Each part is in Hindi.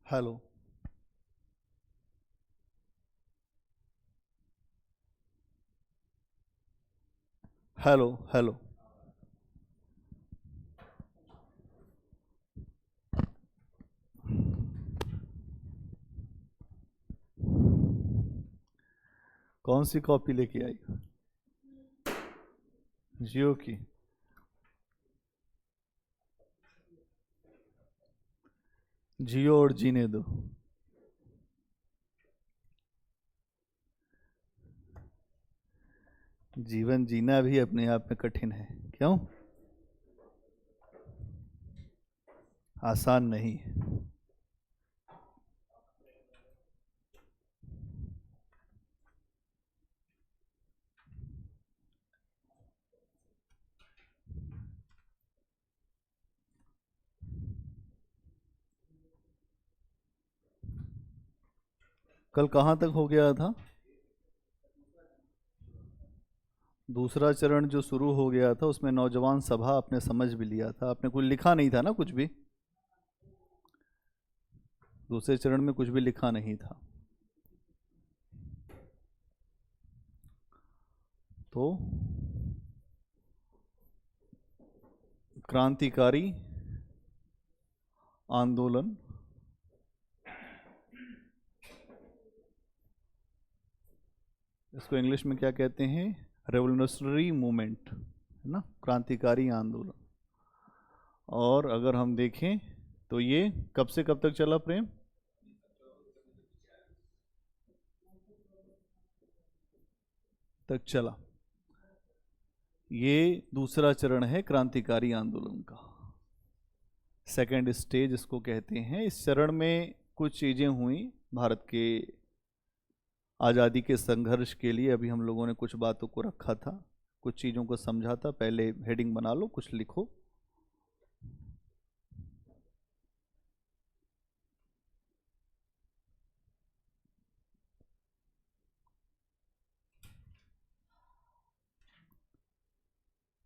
हेलो। Hello hello. कौन सी कॉपी लेके आई? जियो की? जियो और जीने दो। जीवन जीना भी अपने आप में कठिन है। क्यों? आसान नहीं है। कल कहाँ तक हो गया था? दूसरा चरण जो शुरू हो गया था उसमें नौजवान सभा आपने समझ भी लिया था, आपने कुछ लिखा नहीं था ना, कुछ भी। दूसरे चरण में कुछ भी लिखा नहीं था। तो क्रांतिकारी आंदोलन, इसको इंग्लिश में क्या कहते हैं? रेवोल्यूशनरी मूवमेंट, है ना, क्रांतिकारी आंदोलन। और अगर हम देखें तो ये कब से कब तक चला प्रेम? तक चला। ये दूसरा चरण है क्रांतिकारी आंदोलन का, सेकेंड स्टेज इसको कहते हैं। इस चरण में कुछ चीज़ें हुई भारत के आज़ादी के संघर्ष के लिए। अभी हम लोगों ने कुछ बातों को रखा था, कुछ चीज़ों को समझा था। पहले हेडिंग बना लो, कुछ लिखो।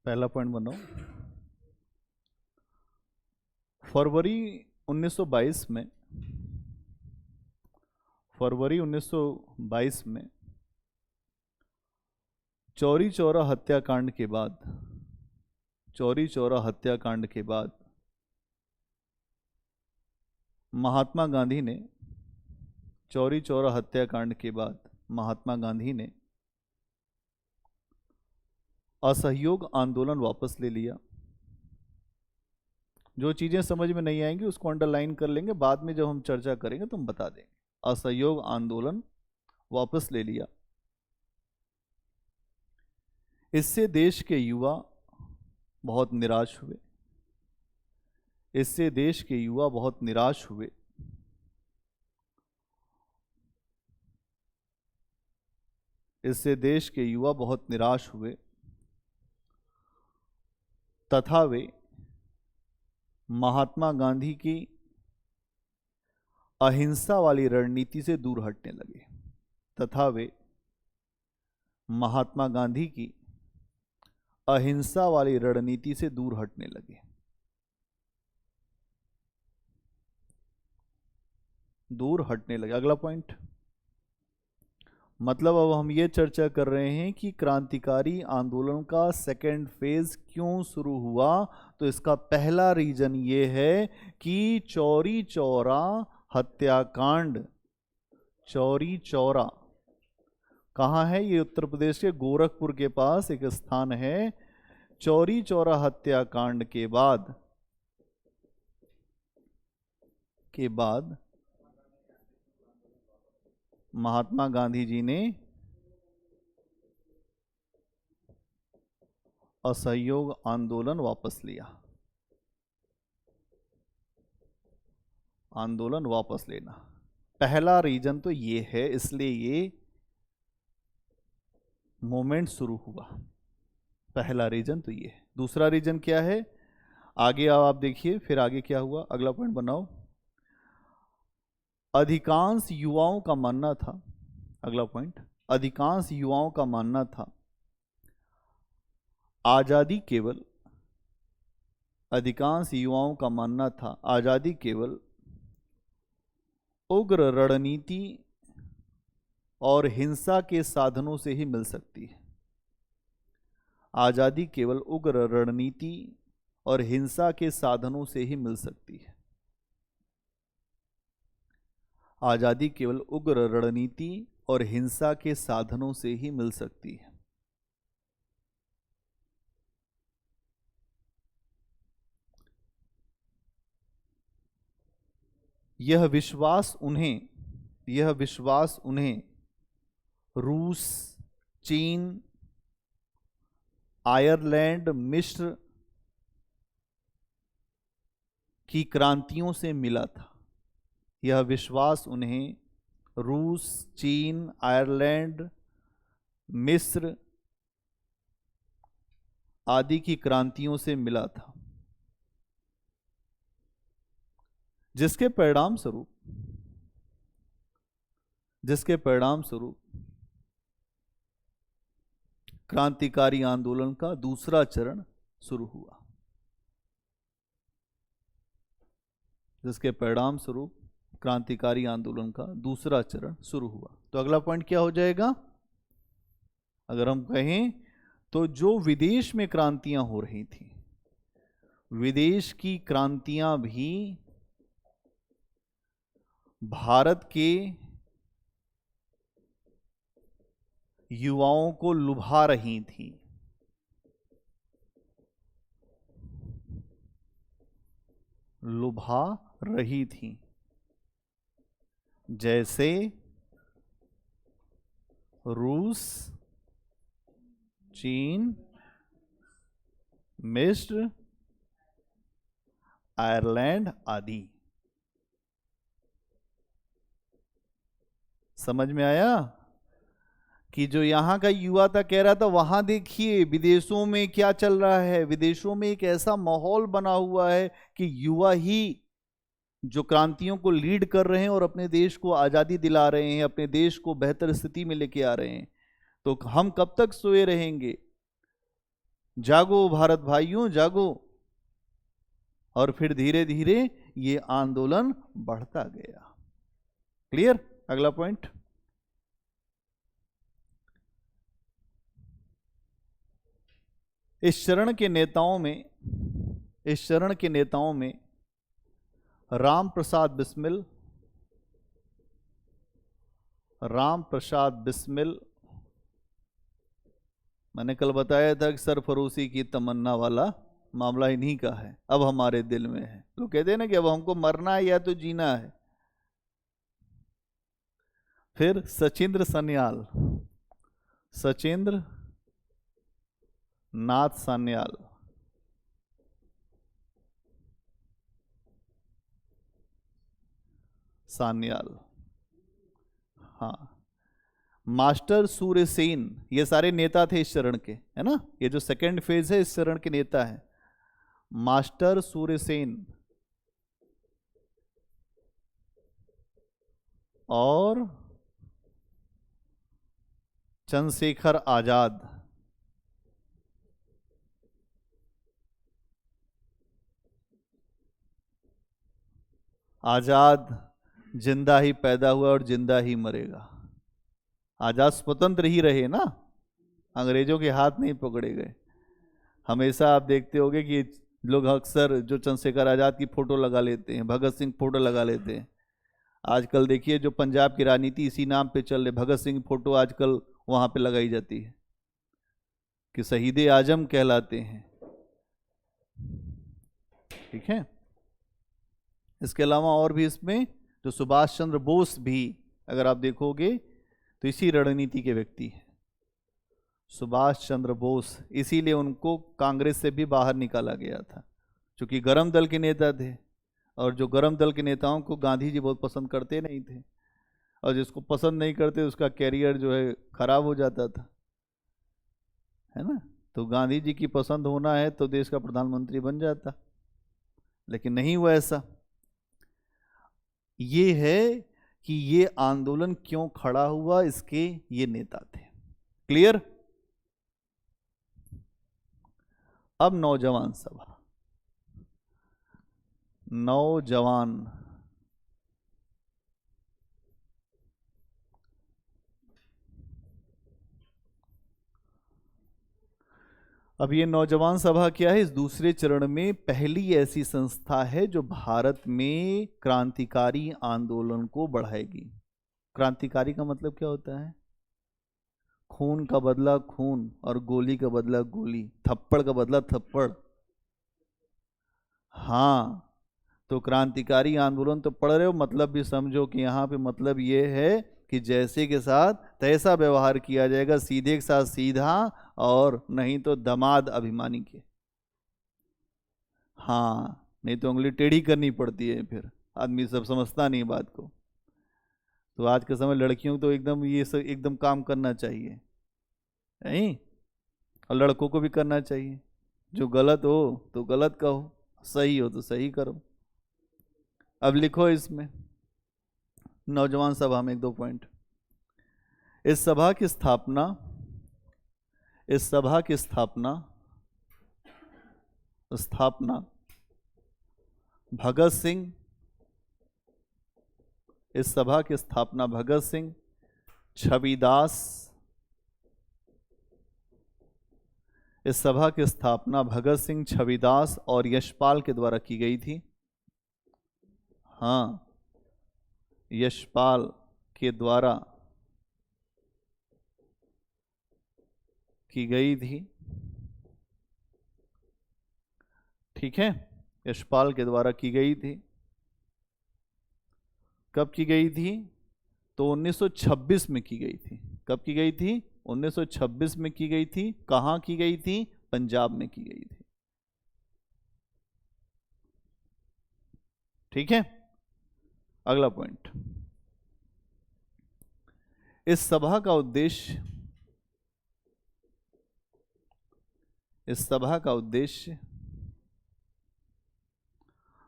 पहला पॉइंट बनाओ। फरवरी 1922 में, फरवरी 1922 में चौरी चौरा हत्याकांड के बाद, चौरी चौरा हत्याकांड के बाद महात्मा गांधी ने, चौरी चौरा हत्याकांड के बाद महात्मा गांधी ने असहयोग आंदोलन वापस ले लिया। जो चीज़ें समझ में नहीं आएंगी उसको अंडरलाइन कर लेंगे, बाद में जब हम चर्चा करेंगे तो हम बता देंगे। असहयोग आंदोलन वापस ले लिया। इससे देश के युवा बहुत निराश हुए, इससे देश के युवा बहुत निराश हुए। इससे देश के युवा बहुत निराश हुए तथा वे महात्मा गांधी की अहिंसा वाली रणनीति से दूर हटने लगे, तथा वे महात्मा गांधी की अहिंसा वाली रणनीति से दूर हटने लगे। दूर हटने लगे, अगला पॉइंट। मतलब अब हम ये चर्चा कर रहे हैं कि क्रांतिकारी आंदोलन का सेकेंड फेज क्यों शुरू हुआ। तो इसका पहला रीजन ये है कि चौरी चौरा हत्याकांड, चौरी चौरा कहाँ है? ये उत्तर प्रदेश के गोरखपुर के पास एक स्थान है। चौरी चौरा हत्याकांड के बाद महात्मा गांधी जी ने असहयोग आंदोलन वापस लिया। आंदोलन वापस लेना पहला रीजन तो ये है, इसलिए ये मूवमेंट शुरू हुआ। पहला रीजन तो ये है। दूसरा रीजन क्या है? आगे आओ आप देखिए, फिर आगे क्या हुआ, अगला पॉइंट बनाओ। अधिकांश युवाओं का मानना था, अगला पॉइंट, अधिकांश युवाओं का मानना था आजादी केवल, अधिकांश युवाओं का मानना था आजादी केवल उग्र रणनीति और हिंसा के साधनों से ही मिल सकती है। आजादी केवल उग्र रणनीति और हिंसा के साधनों से ही मिल सकती है। आजादी केवल उग्र रणनीति और हिंसा के साधनों से ही मिल सकती है। यह विश्वास उन्हें रूस, चीन, आयरलैंड, मिस्र की क्रांतियों से मिला था। यह विश्वास उन्हें रूस, चीन, आयरलैंड, मिस्र आदि की क्रांतियों से मिला था, जिसके परिणाम स्वरूप क्रांतिकारी आंदोलन का दूसरा चरण शुरू हुआ। जिसके परिणाम स्वरूप क्रांतिकारी आंदोलन का दूसरा चरण शुरू हुआ। तो अगला पॉइंट क्या हो जाएगा? अगर हम कहें तो जो विदेश में क्रांतियां हो रही थी, विदेश की क्रांतियां भी भारत के युवाओं को लुभा रही थी। जैसे रूस, चीन, मिस्र, आयरलैंड आदि। समझ में आया कि जो यहां का युवा था कह रहा था वहां देखिए विदेशों में क्या चल रहा है। विदेशों में एक ऐसा माहौल बना हुआ है कि युवा ही जो क्रांतियों को लीड कर रहे हैं और अपने देश को आजादी दिला रहे हैं, अपने देश को बेहतर स्थिति में लेके आ रहे हैं। तो हम कब तक सोए रहेंगे? जागो भारत भाइयों, जागो। और फिर धीरे धीरे ये आंदोलन बढ़ता गया। क्लियर? अगला पॉइंट। इस चरण के नेताओं में राम प्रसाद बिस्मिल, मैंने कल बताया था कि सरफरोशी की तमन्ना वाला मामला इन्हीं का है, अब हमारे दिल में है। लोग कहते हैं ना कि अब हमको मरना है या तो जीना है। फिर सचिंद्र नाथ सान्याल, हाँ, मास्टर सूर्यसेन, ये सारे नेता थे इस चरण के, है ना। ये जो सेकंड फेज है इस चरण के नेता है मास्टर सूर्यसेन और चंद्रशेखर आजाद। आजाद जिंदा ही पैदा हुआ और जिंदा ही मरेगा। आजाद स्वतंत्र ही रहे ना, अंग्रेजों के हाथ नहीं पकड़े गए। हमेशा आप देखते होंगे कि लोग अक्सर जो चंद्रशेखर आजाद की फोटो लगा लेते हैं, भगत सिंह फोटो लगा लेते हैं। आजकल देखिए जो पंजाब की राजनीति इसी नाम पे चल रही, भगत सिंह फोटो आजकल वहां पे लगाई जाती है कि शहीद आजम कहलाते हैं। ठीक है। इसके अलावा और भी इसमें जो सुभाष चंद्र बोस भी अगर आप देखोगे तो इसी रणनीति के व्यक्ति हैं सुभाष चंद्र बोस। इसीलिए उनको कांग्रेस से भी बाहर निकाला गया था, क्योंकि गरम दल के नेता थे, और जो गरम दल के नेताओं को गांधी जी बहुत पसंद करते नहीं थे, और जिसको पसंद नहीं करते उसका कैरियर जो है खराब हो जाता था, है ना। तो गांधी जी की पसंद होना है तो देश का प्रधानमंत्री बन जाता, लेकिन नहीं हुआ ऐसा। ये है कि ये आंदोलन क्यों खड़ा हुआ, इसके ये नेता थे। क्लियर? अब नौजवान सभा, नौजवान अब ये नौजवान सभा क्या है? इस दूसरे चरण में पहली ऐसी संस्था है जो भारत में क्रांतिकारी आंदोलन को बढ़ाएगी। क्रांतिकारी का मतलब क्या होता है? खून का बदला खून और गोली का बदला गोली, थप्पड़ का बदला थप्पड़। हाँ, तो क्रांतिकारी आंदोलन तो पढ़ रहे हो, मतलब भी समझो कि यहाँ पे मतलब ये है कि जैसे के साथ तैसा व्यवहार किया जाएगा, सीधे के साथ सीधा, और नहीं तो दमाद अभिमानी के। हाँ, नहीं तो उंगली टेढ़ी करनी पड़ती है, फिर आदमी सब समझता नहीं बात को। तो आज के समय लड़कियों को तो एकदम ये सब एकदम काम करना चाहिए, नहीं? और लड़कों को भी करना चाहिए। जो गलत हो तो गलत कहो, सही हो तो सही करो। अब लिखो इसमें नौजवान सभा में एक दो पॉइंट। इस सभा की स्थापना स्थापना भगत सिंह, इस सभा की स्थापना भगत सिंह, छविदास, इस सभा की स्थापना भगत सिंह, छविदास और यशपाल के द्वारा की गई थी। हाँ, यशपाल के द्वारा की गई थी। ठीक है, यशपाल के द्वारा की गई थी। कब की गई थी? तो 1926 में की गई थी। कब की गई थी? 1926 में की गई थी। कहाँ की गई थी? पंजाब में की गई थी। ठीक है, अगला पॉइंट। इस सभा का उद्देश्य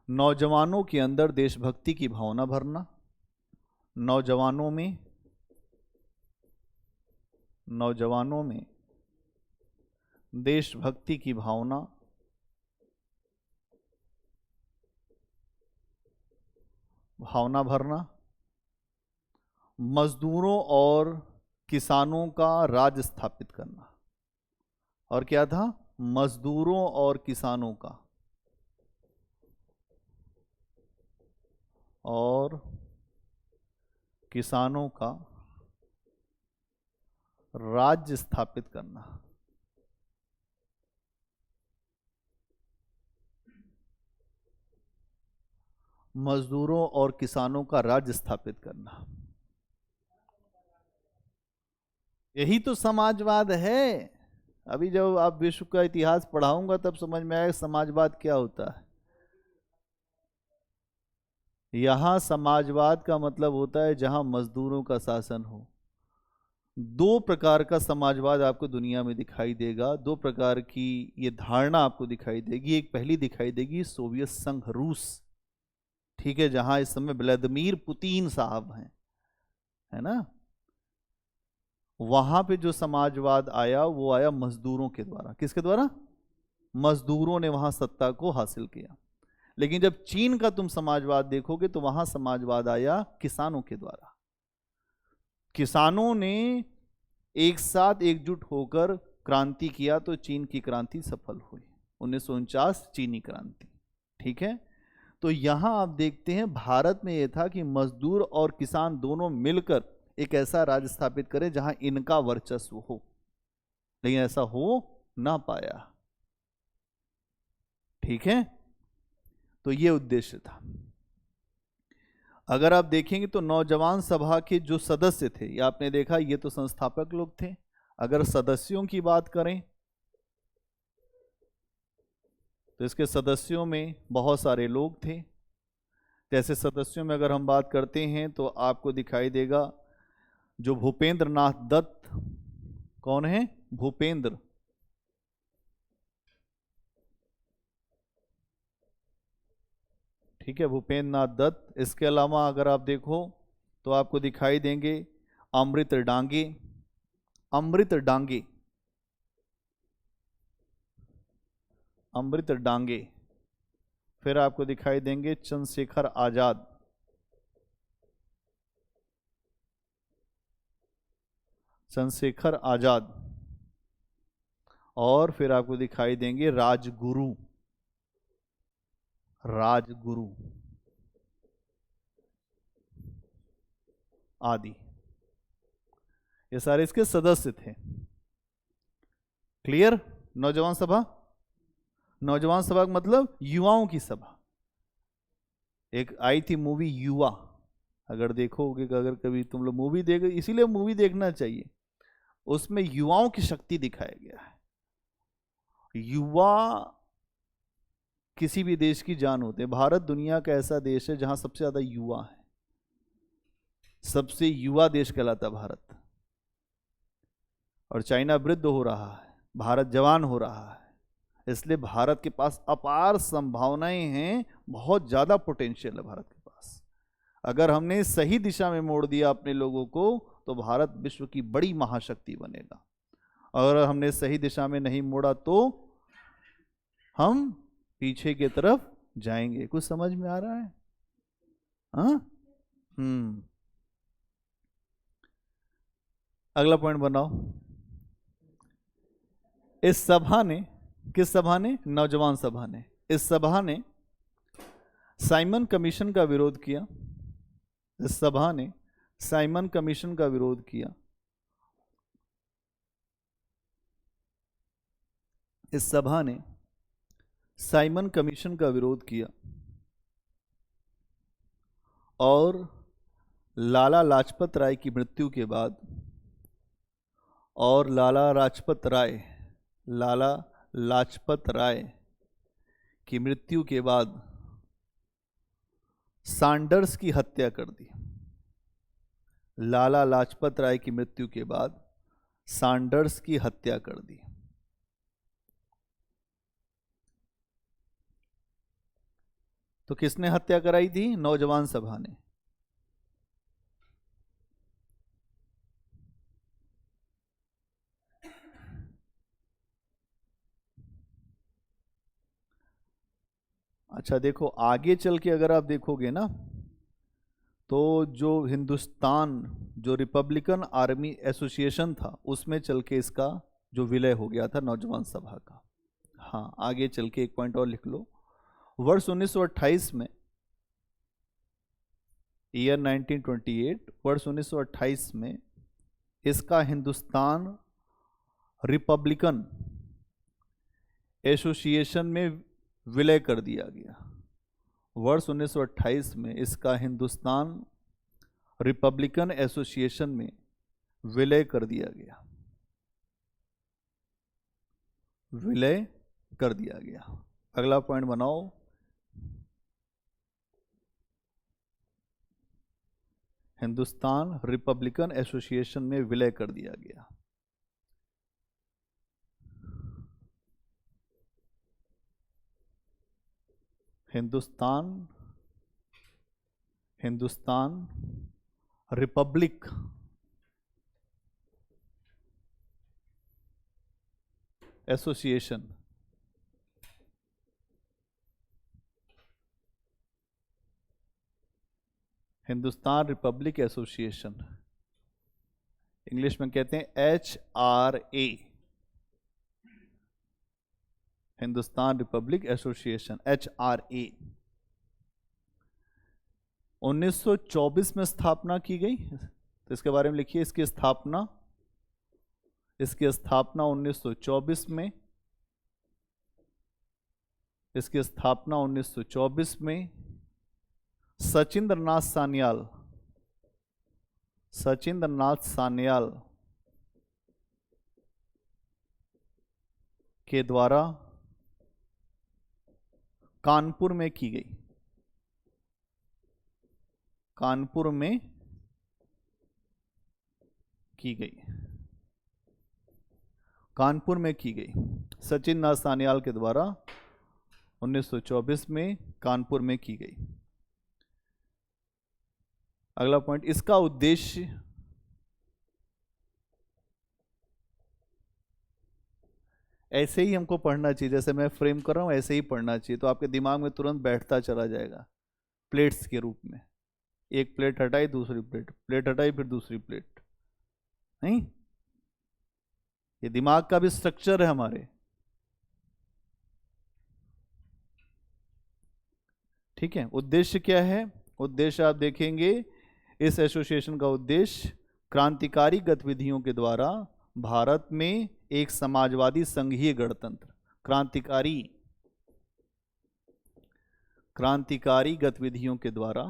नौजवानों के अंदर देशभक्ति की भावना भरना, नौजवानों में देशभक्ति की भावना भरना, मजदूरों और किसानों का राज स्थापित करना। और क्या था? मजदूरों और किसानों का राज्य स्थापित करना। मजदूरों और किसानों का राज्य स्थापित करना, यही तो समाजवाद है। अभी जब आप विश्व का इतिहास पढ़ाऊंगा तब समझ में आएगा समाजवाद क्या होता है। यहां समाजवाद का मतलब होता है जहां मजदूरों का शासन हो। दो प्रकार का समाजवाद आपको दुनिया में दिखाई देगा, दो प्रकार की ये धारणा आपको दिखाई देगी। एक पहली दिखाई देगी सोवियत संघ, रूस, ठीक है, जहां इस समय व्लादिमीर पुतिन साहब हैं, है ना। वहां पे जो समाजवाद आया वो आया मजदूरों के द्वारा। किसके द्वारा? मजदूरों ने वहां सत्ता को हासिल किया। लेकिन जब चीन का तुम समाजवाद देखोगे तो वहां समाजवाद आया किसानों के द्वारा। किसानों ने एक साथ एकजुट होकर क्रांति किया तो चीन की क्रांति सफल हुई, 1949 चीनी क्रांति। ठीक है, तो यहां आप देखते हैं भारत में यह था कि मजदूर और किसान दोनों मिलकर एक ऐसा राज्य स्थापित करें जहां इनका वर्चस्व हो, लेकिन ऐसा हो ना पाया। ठीक है, तो यह उद्देश्य था। अगर आप देखेंगे तो नौजवान सभा के जो सदस्य थे, ये आपने देखा, ये तो संस्थापक लोग थे। अगर सदस्यों की बात करें तो इसके सदस्यों में बहुत सारे लोग थे। जैसे सदस्यों में अगर हम बात करते हैं तो आपको दिखाई देगा जो भूपेंद्र नाथ दत्त, कौन है? भूपेंद्र, ठीक है, भूपेंद्र नाथ दत्त। इसके अलावा अगर आप देखो तो आपको दिखाई देंगे अमृत डांगे, अमृत डांगे, अमृत डांगे। फिर आपको दिखाई देंगे चंद्रशेखर आजाद, चंद्रशेखर आजाद। और फिर आपको दिखाई देंगे राजगुरु, राजगुरु आदि, ये सारे इसके सदस्य थे। क्लियर? नौजवान सभा, नौजवान सभा का मतलब युवाओं की सभा। एक आई थी मूवी युवा, अगर देखोगे, अगर कभी तुम लोग मूवी देख, इसीलिए मूवी देखना चाहिए, उसमें युवाओं की शक्ति दिखाया गया है। युवा किसी भी देश की जान होते हैं। भारत दुनिया का ऐसा देश है जहां सबसे ज्यादा युवा है, सबसे युवा देश कहलाता भारत। और चाइना वृद्ध हो रहा है, भारत जवान हो रहा है, इसलिए भारत के पास अपार संभावनाएं हैं, बहुत ज्यादा पोटेंशियल है भारत के पास। अगर हमने सही दिशा में मोड़ दिया अपने लोगों को तो भारत विश्व की बड़ी महाशक्ति बनेगा। अगर हमने सही दिशा में नहीं मोड़ा तो हम पीछे की तरफ जाएंगे। कुछ समझ में आ रहा है? हाँ? अगला पॉइंट बनाओ। इस सभा ने, किस सभा ने? नौजवान सभा ने। इस सभा ने साइमन कमीशन का विरोध किया। इस सभा ने साइमन कमीशन का विरोध किया। इस सभा ने साइमन कमीशन का विरोध किया और लाला लाजपत राय की मृत्यु के बाद, और लाला लाजपत राय की मृत्यु के बाद सैंडर्स की हत्या कर दी। लाला लाजपत राय की मृत्यु के बाद सैंडर्स की हत्या कर दी। तो किसने हत्या कराई थी? नौजवान सभा ने। अच्छा देखो, आगे चल के अगर आप देखोगे ना, तो जो हिंदुस्तान, जो रिपब्लिकन आर्मी एसोसिएशन था, उसमें चल के इसका जो विलय हो गया था नौजवान सभा का। हाँ, आगे चल के एक पॉइंट और लिख लो। वर्ष 1928 में, ईयर 1928, वर्ष 1928 में इसका हिंदुस्तान रिपब्लिकन एसोसिएशन में विलय कर दिया गया। वर्ष 1928 में इसका हिंदुस्तान रिपब्लिकन एसोसिएशन में विलय कर दिया गया, विलय कर दिया गया। अगला पॉइंट बनाओ। हिंदुस्तान रिपब्लिकन एसोसिएशन में विलय कर दिया गया। Hindustan Republic association, Hindustan Republic association, English में कहते हैं HRA, Hindustan Republic association, HRA, 1924 में स्थापना की गई। तो इसके बारे में लिखिए, इसकी स्थापना 1924 में, इसकी स्थापना 1924 में सचिंद्र नाथ सान्याल के द्वारा कानपुर में की गई। कानपुर में की गई, कानपुर में की गई, सचिंद्र नाथ सान्याल के द्वारा 1924 में कानपुर में की गई। अगला पॉइंट, इसका उद्देश्य ऐसे ही हमको पढ़ना चाहिए, जैसे मैं फ्रेम कर रहा हूं ऐसे ही पढ़ना चाहिए, तो आपके दिमाग में तुरंत बैठता चला जाएगा। प्लेट्स के रूप में, एक प्लेट हटाई, दूसरी प्लेट, प्लेट हटाई, फिर दूसरी प्लेट, नहीं? ये दिमाग का भी स्ट्रक्चर है हमारे। ठीक है, उद्देश्य क्या है? उद्देश्य आप देखेंगे, इस एसोसिएशन का उद्देश्य क्रांतिकारी गतिविधियों के द्वारा भारत में एक समाजवादी संघीय गणतंत्र, क्रांतिकारी गतिविधियों के द्वारा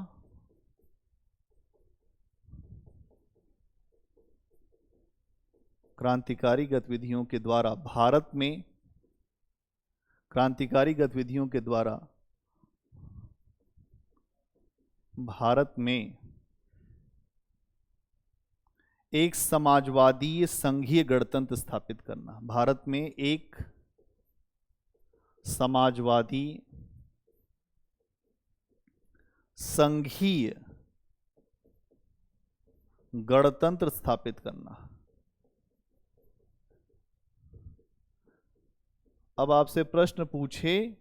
भारत में एक समाजवादी संघीय गणतंत्र स्थापित करना। भारत में एक समाजवादी संघीय गणतंत्र स्थापित करना। अब आपसे प्रश्न पूछे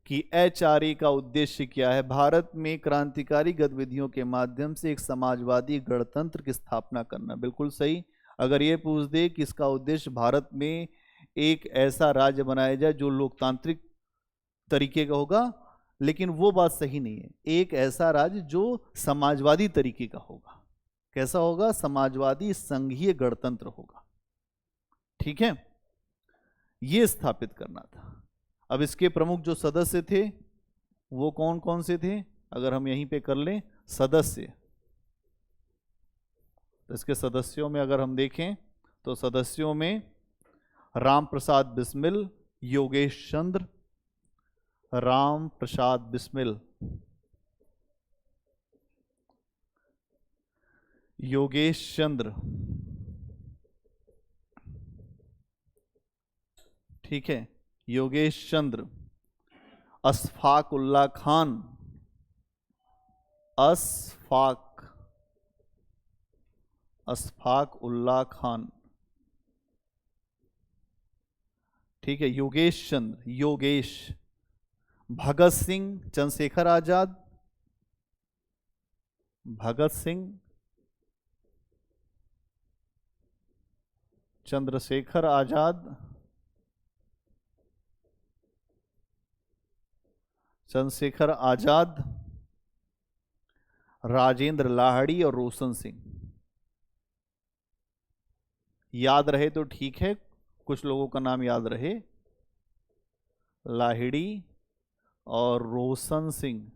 कि एचआरए का उद्देश्य क्या है? भारत में क्रांतिकारी गतिविधियों के माध्यम से एक समाजवादी गणतंत्र की स्थापना करना। बिल्कुल सही। अगर ये पूछ दे कि इसका उद्देश्य भारत में एक ऐसा राज्य बनाया जाए जो लोकतांत्रिक तरीके का होगा, लेकिन वो बात सही नहीं है। एक ऐसा राज्य जो समाजवादी तरीके का होगा। कैसा होगा? समाजवादी संघीय गणतंत्र होगा। ठीक है, ये स्थापित करना था। अब इसके प्रमुख जो सदस्य थे वो कौन कौन से थे? अगर हम यहीं पे कर लें सदस्य, तो इसके सदस्यों में अगर हम देखें तो सदस्यों में राम प्रसाद बिस्मिल, योगेश चंद्र, राम प्रसाद बिस्मिल, योगेश चंद्र, ठीक है, योगेश चंद्र, अशफाक उल्ला खान, अशफाक उल्ला खान, ठीक है, योगेश चंद्र, योगेश, भगत सिंह, चंद्रशेखर आजाद, भगत सिंह, चंद्रशेखर आजाद, चंद्रशेखर आजाद, राजेंद्र लाहिड़ी और रोशन सिंह। याद रहे तो ठीक है, कुछ लोगों का नाम याद रहे, लाहिड़ी और रोशन सिंह,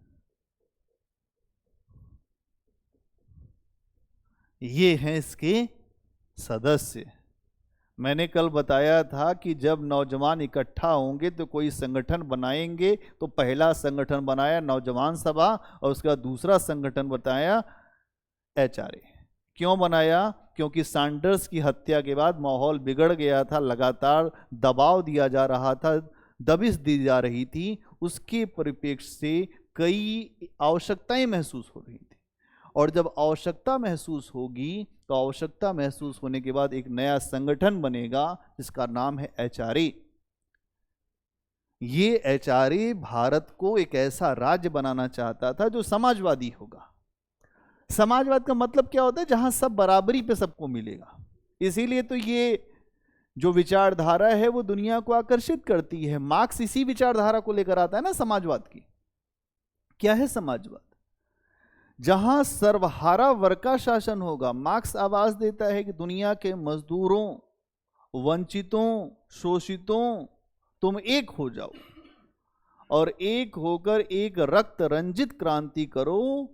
ये हैं इसके सदस्य। मैंने कल बताया था कि जब नौजवान इकट्ठा होंगे तो कोई संगठन बनाएंगे, तो पहला संगठन बनाया नौजवान सभा और उसका दूसरा संगठन बताया एचआरए। क्यों बनाया? क्योंकि सैंडर्स की हत्या के बाद माहौल बिगड़ गया था, लगातार दबाव दिया जा रहा था, दबिश दी जा रही थी। उसके परिप्रेक्ष्य से कई आवश्यकताएं महसूस हो रही थी, और जब आवश्यकता महसूस होगी तो आवश्यकता महसूस होने के बाद एक नया संगठन बनेगा जिसका नाम है एचआरए। ये एचआरए भारत को एक ऐसा राज्य बनाना चाहता था जो समाजवादी होगा। समाजवाद का मतलब क्या होता है? जहां सब बराबरी पे सबको मिलेगा। इसीलिए तो ये जो विचारधारा है वो दुनिया को आकर्षित करती है। मार्क्स इसी विचारधारा को लेकर आता है ना, समाजवाद की। क्या है समाजवाद? जहां सर्वहारा वर्ग का शासन होगा। मार्क्स आवाज देता है कि दुनिया के मजदूरों, वंचितों, शोषितों, तुम एक हो जाओ और एक होकर एक रक्त रंजित क्रांति करो,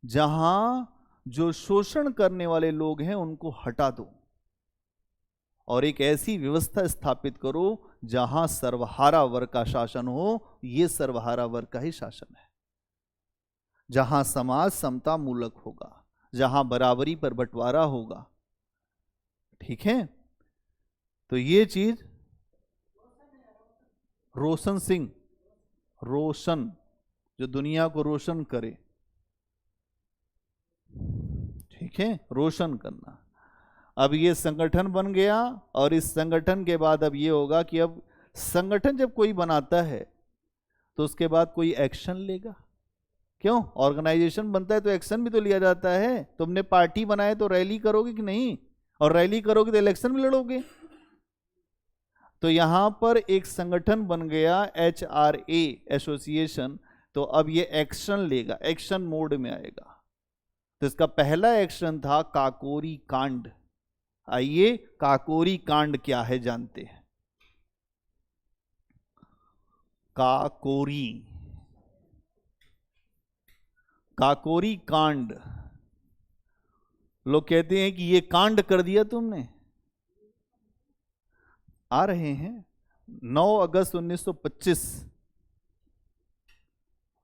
जहां जो शोषण करने वाले लोग हैं उनको हटा दो और एक ऐसी व्यवस्था स्थापित करो जहां सर्वहारा वर्ग का शासन हो। ये सर्वहारा वर्ग का ही शासन है, जहां समाज समता मूलक होगा, जहां बराबरी पर बंटवारा होगा। ठीक है, तो ये चीज रोशन सिंह, रोशन, जो दुनिया को रोशन करे। ठीक है, रोशन करना। अब ये संगठन बन गया और इस संगठन के बाद अब ये होगा कि अब संगठन जब कोई बनाता है तो उसके बाद कोई एक्शन लेगा। क्यों? ऑर्गेनाइजेशन बनता है तो एक्शन भी तो लिया जाता है। तुमने पार्टी बनाए तो रैली करोगे कि नहीं? और रैली करोगे तो इलेक्शन में लड़ोगे। तो यहां पर एक संगठन बन गया HRA एसोसिएशन, तो अब ये एक्शन लेगा, एक्शन मोड में आएगा। तो इसका पहला एक्शन था काकोरी कांड। आइए काकोरी कांड क्या है जानते हैं। काकोरी, काकोरी कांड, लोग कहते हैं कि ये कांड कर दिया तुमने। आ रहे हैं 9 अगस्त 1925,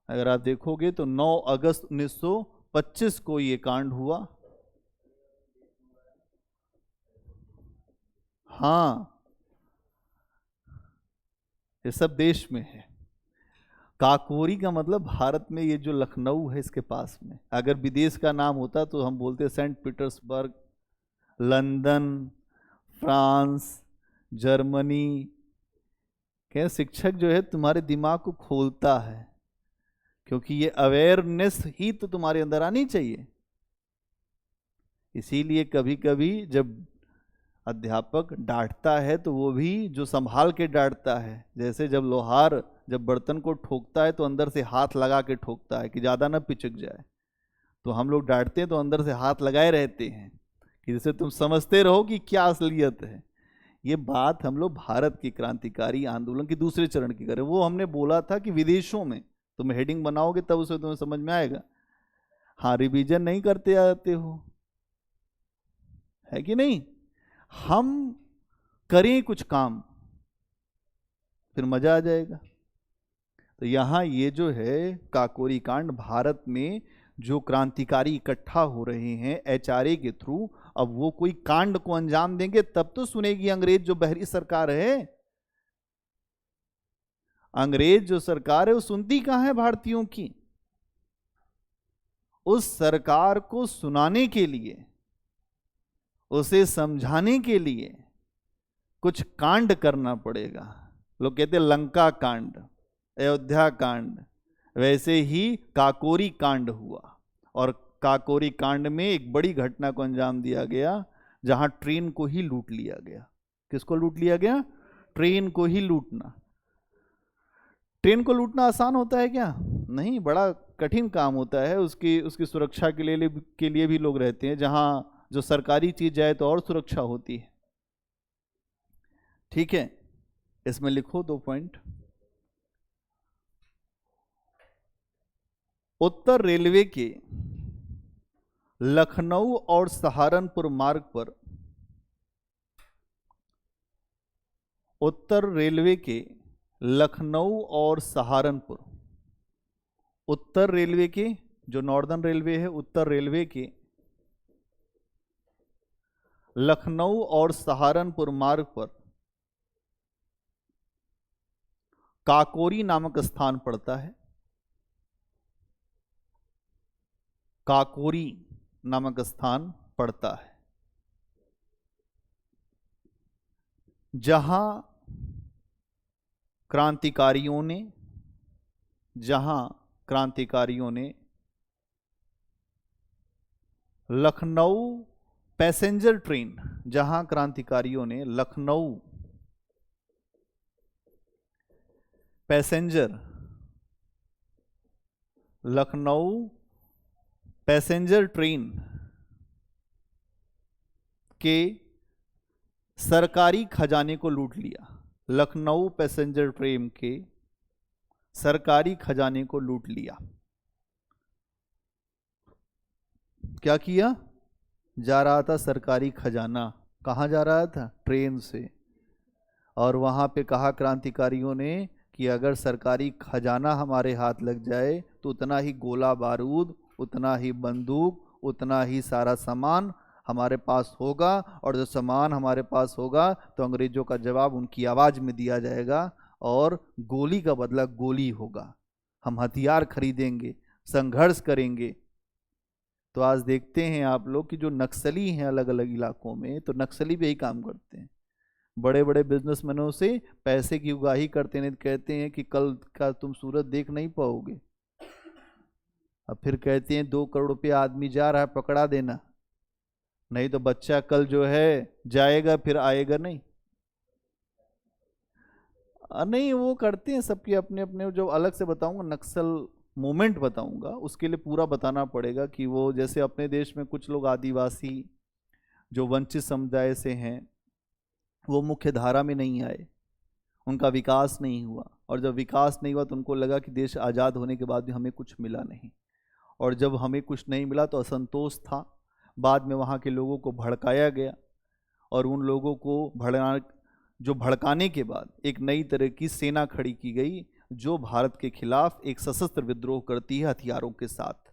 अगर आप देखोगे तो 9 अगस्त 1925 को ये कांड हुआ। हाँ, ये सब देश में है। काकोरी का मतलब भारत में ये जो लखनऊ है इसके पास में। अगर विदेश का नाम होता तो हम बोलते Saint Petersburg, London, France, Germany. क्या शिक्षक जो है तुम्हारे दिमाग को खोलता है, क्योंकि ये अवेयरनेस ही तो तुम्हारे अंदर आनी चाहिए। इसीलिए कभी कभी जब अध्यापक डांटता है तो वो भी जो संभाल के डांटता है। जैसे जब लोहार जब बर्तन को ठोकता है तो अंदर से हाथ लगा के ठोकता है कि ज़्यादा ना पिचक जाए। तो हम लोग डांटते हैं तो अंदर से हाथ लगाए रहते हैं कि जैसे तुम समझते रहो कि क्या असलियत है। ये बात हम लोग भारत की क्रांतिकारी आंदोलन की दूसरे चरण की करें। वो हमने बोला था कि विदेशों में तुम हेडिंग बनाओगे तब उसे तुम्हें समझ में आएगा। हाँ, रिवीजन नहीं करते आते हो, है कि नहीं। हम करें कुछ काम, फिर मजा आ जाएगा। तो यहां ये जो है काकोरी कांड, भारत में जो क्रांतिकारी इकट्ठा हो रहे हैं HRA के थ्रू, अब वो कोई कांड को अंजाम देंगे तब तो सुनेगी अंग्रेज जो बहरी सरकार है। अंग्रेज जो सरकार है वो सुनती कहां है भारतीयों की। उस सरकार को सुनाने के लिए, उसे समझाने के लिए कुछ कांड करना पड़ेगा। लोग कहते हैं लंका कांड, अयोध्या कांड, वैसे ही काकोरी कांड हुआ। और काकोरी कांड में एक बड़ी घटना को अंजाम दिया गया, जहां ट्रेन को ही लूट लिया गया। किसको लूट लिया गया? ट्रेन को ही लूटना। ट्रेन को लूटना आसान होता है क्या? नहीं, बड़ा कठिन काम होता है। उसकी सुरक्षा के लिए भी लोग रहते हैं। जहां जो सरकारी चीज जाए तो और सुरक्षा होती है। ठीक है, इसमें लिखो 2 पॉइंट। उत्तर रेलवे के लखनऊ और सहारनपुर मार्ग पर, उत्तर रेलवे के लखनऊ और सहारनपुर, उत्तर रेलवे के जो नॉर्दर्न रेलवे है, उत्तर रेलवे के लखनऊ और सहारनपुर मार्ग पर काकोरी नामक स्थान पड़ता है। काकोरी नामक स्थान पड़ता है, जहां क्रांतिकारियों ने लखनऊ पैसेंजर ट्रेन, जहां क्रांतिकारियों ने लखनऊ पैसेंजर ट्रेन के सरकारी खजाने को लूट लिया। लखनऊ पैसेंजर ट्रेन के सरकारी खजाने को लूट लिया। क्या किया? जा रहा था सरकारी खजाना, कहाँ जा रहा था? ट्रेन से। और वहां पे कहा क्रांतिकारियों ने कि अगर सरकारी खजाना हमारे हाथ लग जाए तो उतना ही गोला बारूद, उतना ही बंदूक, उतना ही सारा सामान हमारे पास होगा। और जो सामान हमारे पास होगा तो अंग्रेजों का जवाब उनकी आवाज़ में दिया जाएगा और गोली का बदला गोली होगा। हम हथियार खरीदेंगे, संघर्ष करेंगे। तो आज देखते हैं आप लोग कि जो नक्सली हैं अलग अलग इलाकों में, तो नक्सली भी यही काम करते हैं। बड़े बड़े बिजनेसमैनों से पैसे की उगाही करते हैं, कहते हैं कि कल का तुम सूरत देख नहीं पाओगे। अब फिर कहते हैं 2 करोड़ रुपया आदमी जा रहा है, पकड़ा देना। नहीं तो बच्चा कल जो है जाएगा फिर आएगा नहीं। नहीं वो करते हैं सबके अपने अपने, जो अलग से बताऊंगा नक्सल मूवमेंट बताऊंगा, उसके लिए पूरा बताना पड़ेगा कि वो जैसे अपने देश में कुछ लोग आदिवासी जो वंचित समुदाय से हैं वो मुख्य धारा में नहीं आए, उनका विकास नहीं हुआ, और जब विकास नहीं हुआ तो उनको लगा कि देश आज़ाद होने के बाद भी हमें कुछ मिला नहीं, और जब हमें कुछ नहीं मिला तो असंतोष था। बाद में वहाँ के लोगों को भड़काया गया और उन लोगों को भड़काने के बाद एक नई तरह की सेना खड़ी की गई जो भारत के खिलाफ एक सशस्त्र विद्रोह करती है हथियारों के साथ।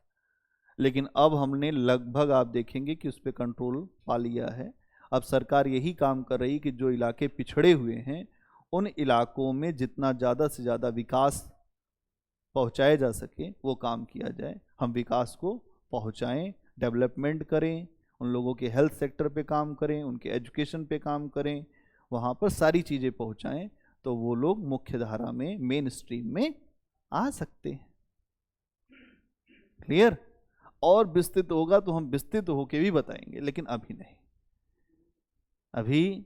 लेकिन अब हमने लगभग आप देखेंगे कि उस पर कंट्रोल पा लिया है। अब सरकार यही काम कर रही कि जो इलाके पिछड़े हुए हैं उन इलाकों में जितना ज़्यादा से ज़्यादा विकास पहुंचाया जा सके वो काम किया जाए। हम विकास को पहुंचाएं, डेवलपमेंट करें, उन लोगों के हेल्थ सेक्टर पे काम करें, उनके एजुकेशन पे काम करें, वहाँ पर सारी चीज़ें पहुँचाएं, तो वो लोग मुख्य धारा में मेन स्ट्रीम में आ सकते हैं। क्लियर? और विस्तृत होगा तो हम विस्तृत होके भी बताएंगे, लेकिन अभी नहीं, अभी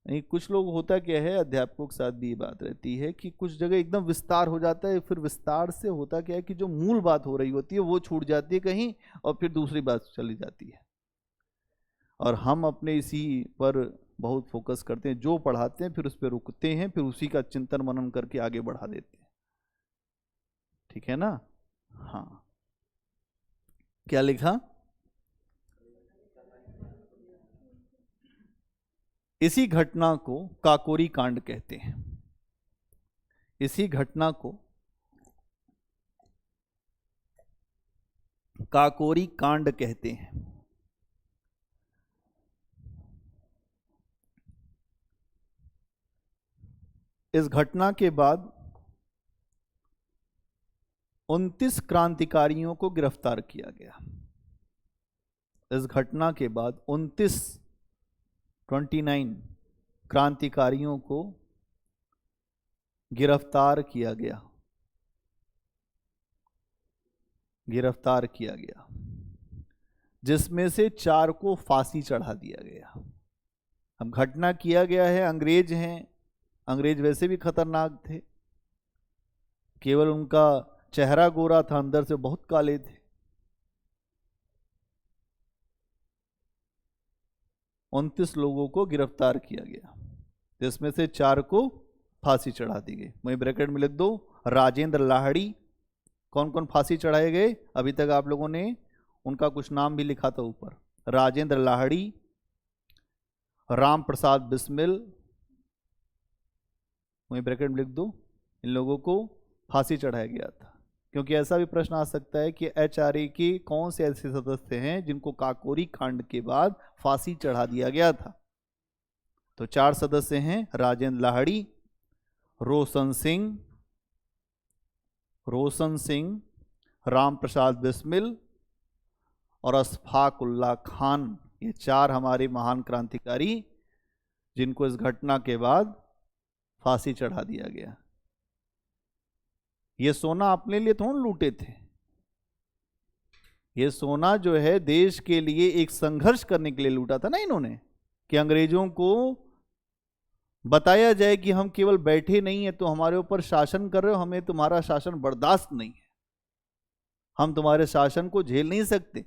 नहीं। कुछ लोग होता क्या है, अध्यापकों के साथ भी ये बात रहती है कि कुछ जगह एकदम विस्तार हो जाता है, फिर विस्तार से होता क्या है कि जो मूल बात हो रही होती है वो छूट जाती है कहीं और फिर दूसरी बात चली जाती है। और हम अपने इसी पर बहुत फोकस करते हैं, जो पढ़ाते हैं फिर उस पर रुकते हैं, फिर उसी का चिंतन मनन करके आगे बढ़ा देते हैं। ठीक है ना? हाँ, क्या लिखा? इसी घटना को काकोरी कांड कहते हैं। इसी घटना को काकोरी कांड कहते हैं। इस घटना के बाद 29 क्रांतिकारियों को गिरफ्तार किया गया। इस घटना के बाद 29 क्रांतिकारियों को गिरफ्तार किया गया। गिरफ्तार किया गया, जिसमें से 4 को फांसी चढ़ा दिया गया। अब घटना किया गया है, अंग्रेज हैं, अंग्रेज वैसे भी खतरनाक थे, केवल उनका चेहरा गोरा था, अंदर से बहुत काले थे। 29 लोगों को गिरफ्तार किया गया, जिसमें से 4 को फांसी चढ़ा दी गई। वहीं ब्रैकेट में लिख दो राजेंद्र लाहिड़ी। कौन कौन फांसी चढ़ाए गए? अभी तक आप लोगों ने उनका कुछ नाम भी लिखा था ऊपर। राजेंद्र लाहिड़ी, राम प्रसाद बिस्मिल, वहीं ब्रैकेट में लिख दो, इन लोगों को फांसी चढ़ाया गया था। क्योंकि ऐसा भी प्रश्न आ सकता है कि HRA के कौन से ऐसे सदस्य हैं जिनको काकोरी कांड के बाद फांसी चढ़ा दिया गया था? तो 4 सदस्य हैं, राजेंद्र लाहिड़ी, रोशन सिंह, राम प्रसाद बिस्मिल और अशफाक उल्लाह खान। ये 4 हमारे महान क्रांतिकारी जिनको इस घटना के बाद फांसी चढ़ा दिया गया। ये सोना अपने लिए थोड़ा लूटे थे, ये सोना जो है देश के लिए एक संघर्ष करने के लिए लूटा था ना इन्होंने, कि अंग्रेजों को बताया जाए कि हम केवल बैठे नहीं है तो हमारे ऊपर शासन कर रहे हो, हमें तुम्हारा शासन बर्दाश्त नहीं है, हम तुम्हारे शासन को झेल नहीं सकते,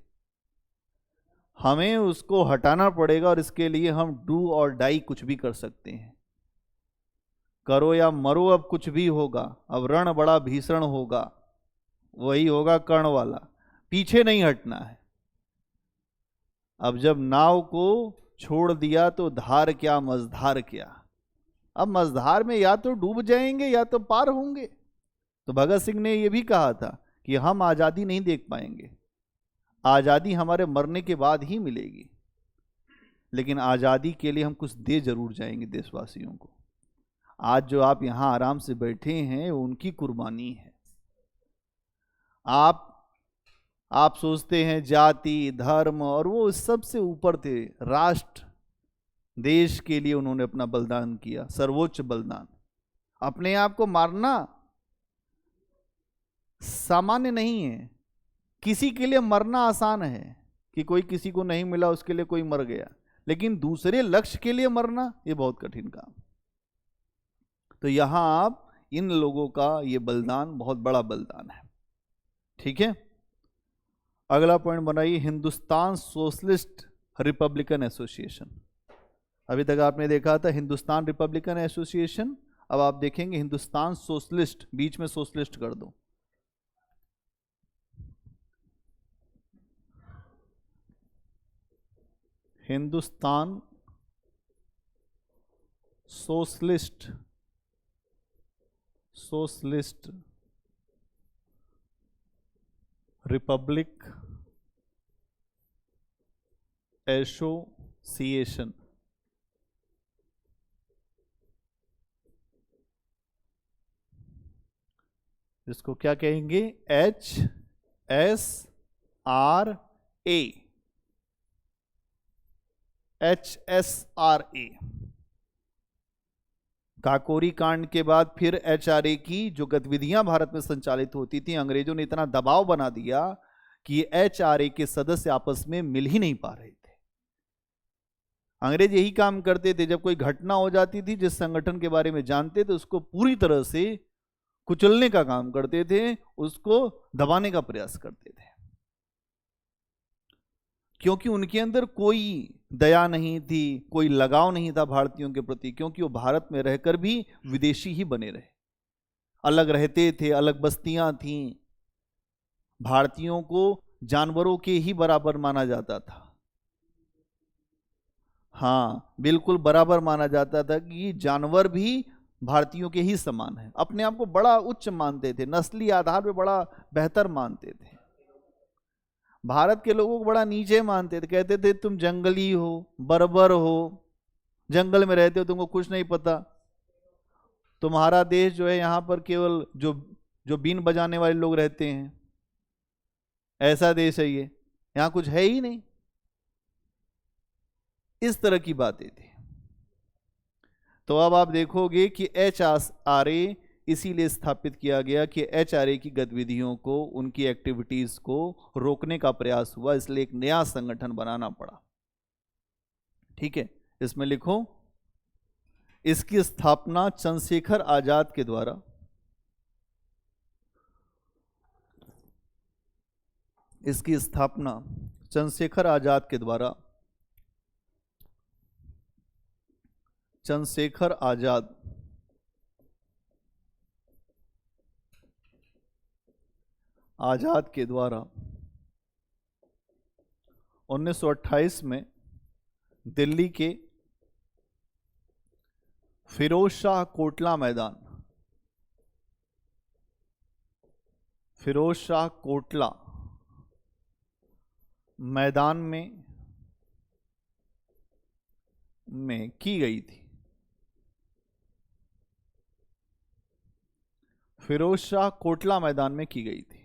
हमें उसको हटाना पड़ेगा और इसके लिए हम डू और डाई कुछ भी कर सकते हैं। करो या मरो, अब कुछ भी होगा, अब रण बड़ा भीषण होगा, वही होगा कर्ण वाला, पीछे नहीं हटना है। अब जब नाव को छोड़ दिया तो धार क्या मझधार क्या, अब मझधार में या तो डूब जाएंगे या तो पार होंगे। तो भगत सिंह ने यह भी कहा था कि हम आज़ादी नहीं देख पाएंगे, आज़ादी हमारे मरने के बाद ही मिलेगी, लेकिन आज़ादी के लिए हम कुछ दे जरूर जाएंगे देशवासियों को। आज जो आप यहां आराम से बैठे हैं उनकी कुर्बानी है। आप सोचते हैं जाति धर्म और वो सब से ऊपर थे, राष्ट्र देश के लिए उन्होंने अपना बलिदान किया, सर्वोच्च बलिदान। अपने आप को मारना सामान्य नहीं है, किसी के लिए मरना आसान है, कि कोई किसी को नहीं मिला उसके लिए कोई मर गया, लेकिन दूसरे लक्ष्य के लिए मरना ये बहुत कठिन काम। तो यहां आप इन लोगों का ये बलिदान बहुत बड़ा बलिदान है। ठीक है, अगला पॉइंट बनाइए, हिंदुस्तान सोशलिस्ट रिपब्लिकन एसोसिएशन। अभी तक आपने देखा था हिंदुस्तान रिपब्लिकन एसोसिएशन, अब आप देखेंगे हिंदुस्तान सोशलिस्ट, बीच में सोशलिस्ट कर दो। Hindustan socialist Republic association. जिसको क्या कहेंगे, HSRA, HSRA। काकोरी कांड के बाद फिर HRA की जो गतिविधियां भारत में संचालित होती थी, अंग्रेजों ने इतना दबाव बना दिया कि HRA के सदस्य आपस में मिल ही नहीं पा रहे थे। अंग्रेज यही काम करते थे, जब कोई घटना हो जाती थी, जिस संगठन के बारे में जानते थे उसको पूरी तरह से कुचलने का काम करते थे, उसको दबाने का प्रयास करते थे, क्योंकि उनके अंदर कोई दया नहीं थी, कोई लगाव नहीं था भारतीयों के प्रति, क्योंकि वो भारत में रहकर भी विदेशी ही बने रहे, अलग रहते थे, अलग बस्तियां थीं। भारतीयों को जानवरों के ही बराबर माना जाता था। हाँ, बिल्कुल बराबर माना जाता था कि जानवर भी भारतीयों के ही समान है। अपने आप को बड़ा उच्च मानते थे, नस्ली आधार पर बड़ा बेहतर मानते थे। भारत के लोगों को बड़ा नीचे मानते थे, कहते थे तुम जंगली हो, बर्बर हो, जंगल में रहते हो, तुमको कुछ नहीं पता, तुम्हारा देश जो है यहाँ पर केवल जो बीन बजाने वाले लोग रहते हैं, ऐसा देश है ये, यहाँ कुछ है ही नहीं। इस तरह की बातें थी। तो अब आप देखोगे कि HRA इसीलिए स्थापित किया गया कि HRA की गतिविधियों को, उनकी एक्टिविटीज को रोकने का प्रयास हुआ, इसलिए एक नया संगठन बनाना पड़ा। ठीक है, इसमें लिखो, इसकी स्थापना चंद्रशेखर आजाद के द्वारा चंद्रशेखर आजाद के द्वारा 1928 में दिल्ली के फिरोज शाह कोटला मैदान में की गई थी। फिरोज शाह कोटला मैदान में की गई थी।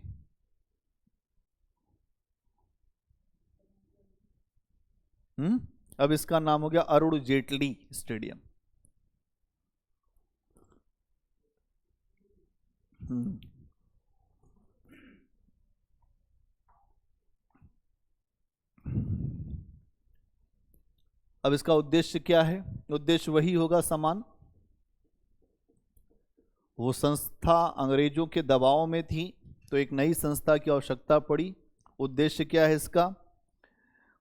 अब इसका नाम हो गया अरुण जेटली स्टेडियम। अब इसका उद्देश्य क्या है? उद्देश्य वही होगा समान। वो संस्था अंग्रेजों के दबाव में थी, तो एक नई संस्था की आवश्यकता पड़ी। उद्देश्य क्या है इसका?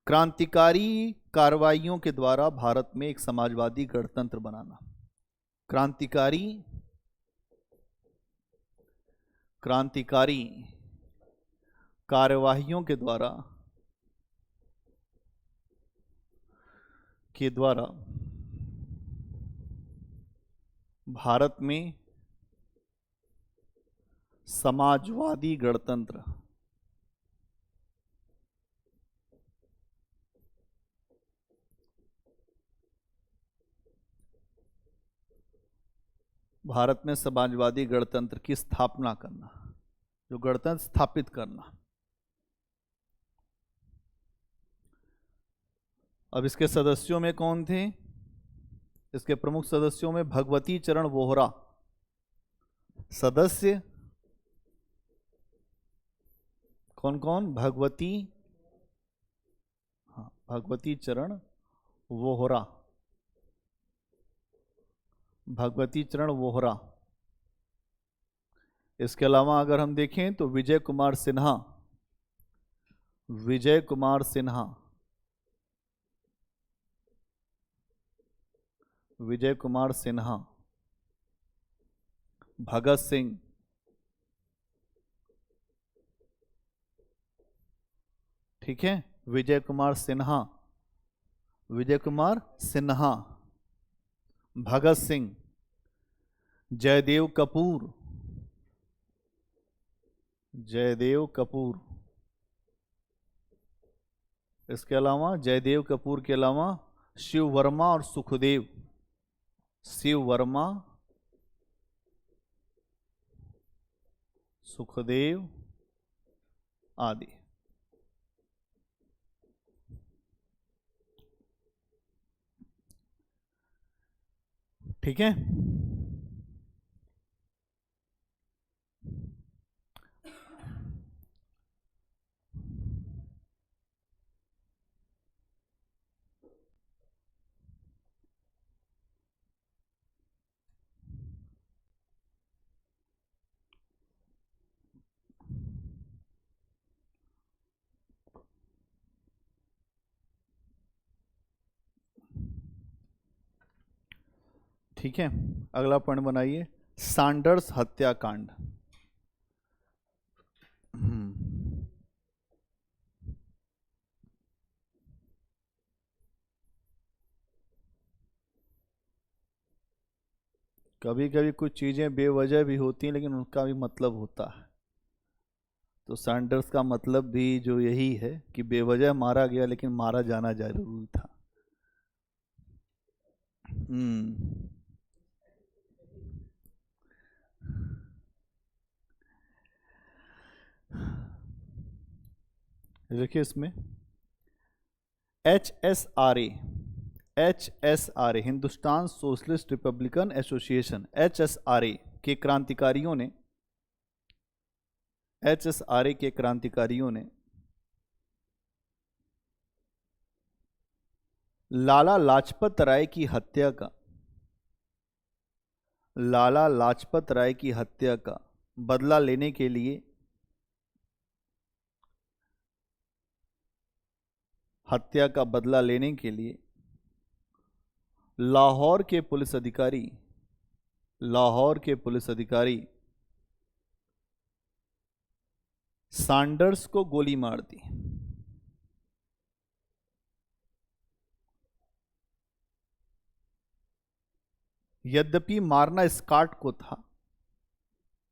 क्रांतिकारी कार्रवाइयों के द्वारा भारत में एक समाजवादी गणतंत्र बनाना। क्रांतिकारी कार्यवाहियों के द्वारा भारत में समाजवादी गणतंत्र, भारत में समाजवादी गणतंत्र की स्थापना करना, जो गणतंत्र स्थापित करना। अब इसके सदस्यों में कौन थे? इसके प्रमुख सदस्यों में भगवती चरण वोहरा सदस्य। कौन कौन? भगवती भगवती चरण वोहरा, भगवती चरण वोहरा। इसके अलावा अगर हम देखें तो विजय कुमार सिन्हा, विजय कुमार सिन्हा, विजय कुमार सिन्हा, भगत सिंह, ठीक है, विजय कुमार सिन्हा, विजय कुमार सिन्हा, भगत सिंह, जयदेव कपूर, जयदेव कपूर। इसके अलावा जयदेव कपूर के अलावा शिव वर्मा और सुखदेव, शिव वर्मा, सुखदेव आदि। ठीक है, ठीक है। अगला पॉइंट बनाइए, सैंडर्स हत्याकांड। कभी कभी कुछ चीजें बेवजह भी होती हैं लेकिन उनका भी मतलब होता है। तो सैंडर्स का मतलब भी जो यही है कि बेवजह मारा गया लेकिन मारा जाना जरूरी था। देखिए इसमें HSRA, HSRA Hindustan socialist Republican association, HSRA के क्रांतिकारियों ने, HSRA के क्रांतिकारियों ने लाला लाजपत राय की हत्या का, लाला लाजपत राय की हत्या का बदला लेने के लिए, हत्या का बदला लेने के लिए लाहौर के पुलिस अधिकारी, लाहौर के पुलिस अधिकारी सैंडर्स को गोली मार दी। यद्यपि मारना स्कॉट को था,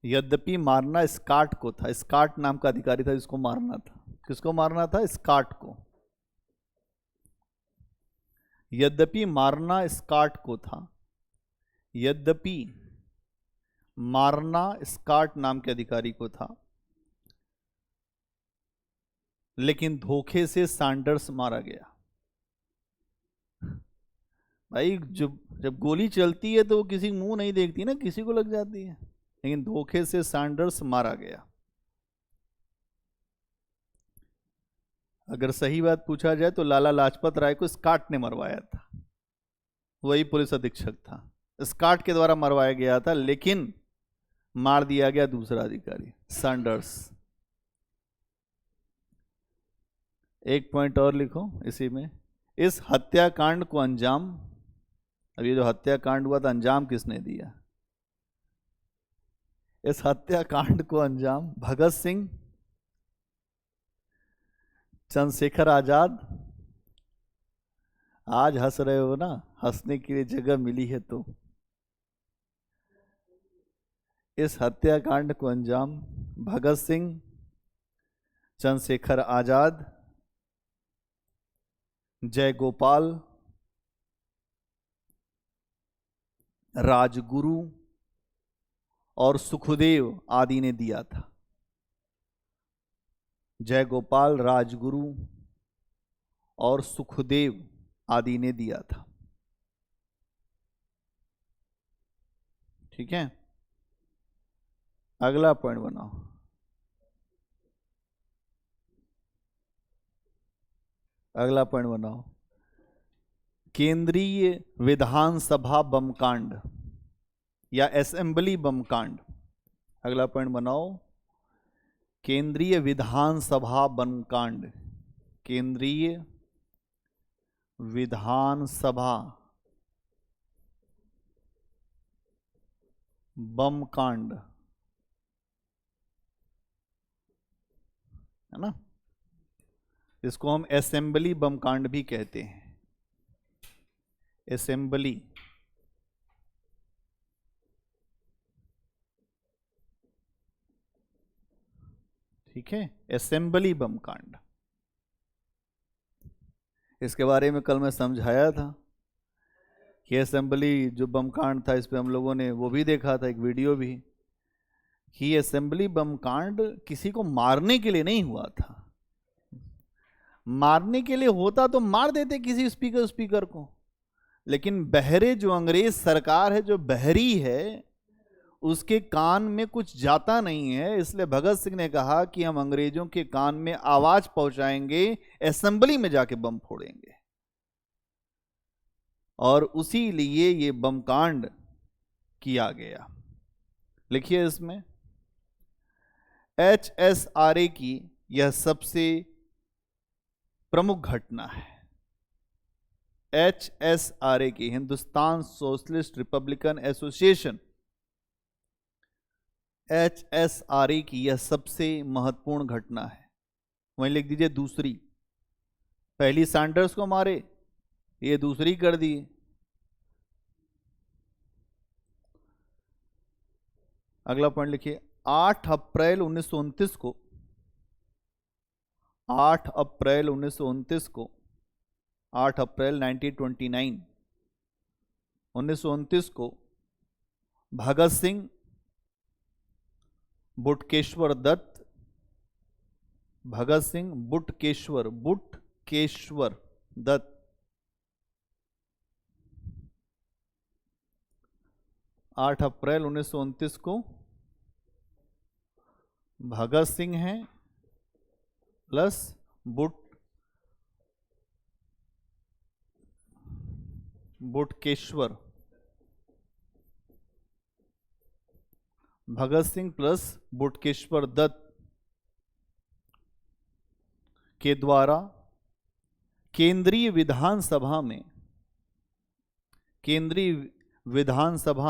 यद्यपि मारना स्कॉट को था, स्कॉट नाम का अधिकारी था जिसको मारना था। किसको मारना था? स्कॉट को। यद्यपि मारना स्कॉट को था, यद्यपि मारना स्कॉट नाम के अधिकारी को था, लेकिन धोखे से सैंडर्स मारा गया। भाई जब गोली चलती है तो वो किसी मुंह नहीं देखती ना, किसी को लग जाती है, लेकिन धोखे से सैंडर्स मारा गया। अगर सही बात पूछा जाए तो लाला लाजपत राय को स्कॉट ने मरवाया था, वही पुलिस अधीक्षक था, स्कॉट के द्वारा मरवाया गया था, लेकिन मार दिया गया दूसरा अधिकारी सैंडर्स। एक पॉइंट और लिखो इसी में, इस हत्याकांड को अंजाम, अब ये जो हत्याकांड हुआ था अंजाम किसने दिया? इस हत्याकांड को अंजाम भगत सिंह, चंद्रशेखर आजाद। आज हंस रहे हो ना, हंसने के लिए जगह मिली है तो। इस हत्याकांड को अंजाम भगत सिंह, चंद्रशेखर आजाद, जयगोपाल, राजगुरु और सुखदेव आदि ने दिया था। जयगोपाल, राजगुरु और सुखदेव आदि ने दिया था। ठीक है, अगला पॉइंट बनाओ। अगला पॉइंट बनाओ, केंद्रीय विधानसभा बम कांड या असेंबली बम कांड। अगला पॉइंट बनाओ, केंद्रीय विधानसभा बम कांड, केंद्रीय विधानसभा बम कांड, है ना। इसको हम असेंबली बम कांड भी कहते हैं, असेंबली। ठीक है, असेंबली बम कांड। इसके बारे में कल मैं समझाया था कि असेंबली जो बम कांड था, इस पे हम लोगों ने वो भी देखा था, एक वीडियो भी, कि असेंबली बम कांड किसी को मारने के लिए नहीं हुआ था। मारने के लिए होता तो मार देते किसी स्पीकर को, लेकिन बहरे जो अंग्रेज सरकार है, जो बहरी है, उसके कान में कुछ जाता नहीं है। इसलिए भगत सिंह ने कहा कि हम अंग्रेजों के कान में आवाज पहुंचाएंगे, असेंबली में जाके बम फोड़ेंगे। और उसी लिए ये बम कांड किया गया। लिखिए इसमें, HSRA की यह सबसे प्रमुख घटना है। HSRA की, Hindustan socialist Republican association, HSRA की यह सबसे महत्वपूर्ण घटना है। वहीं लिख दीजिए दूसरी। पहली सैंडर्स को मारे, ये दूसरी कर दी। अगला पॉइंट लिखिए, 8 अप्रैल 1929 को, 8 अप्रैल 1929 को, 8 अप्रैल 1929, 1929 को भगत सिंह, बुटकेश्वर दत्त, भगत सिंह बुटकेश्वर दत्त, आठ अप्रैल 1929 को भगत सिंह हैं प्लस बुटकेश्वर, भगत सिंह प्लस बुटकेश्वर दत्त के द्वारा केंद्रीय विधानसभा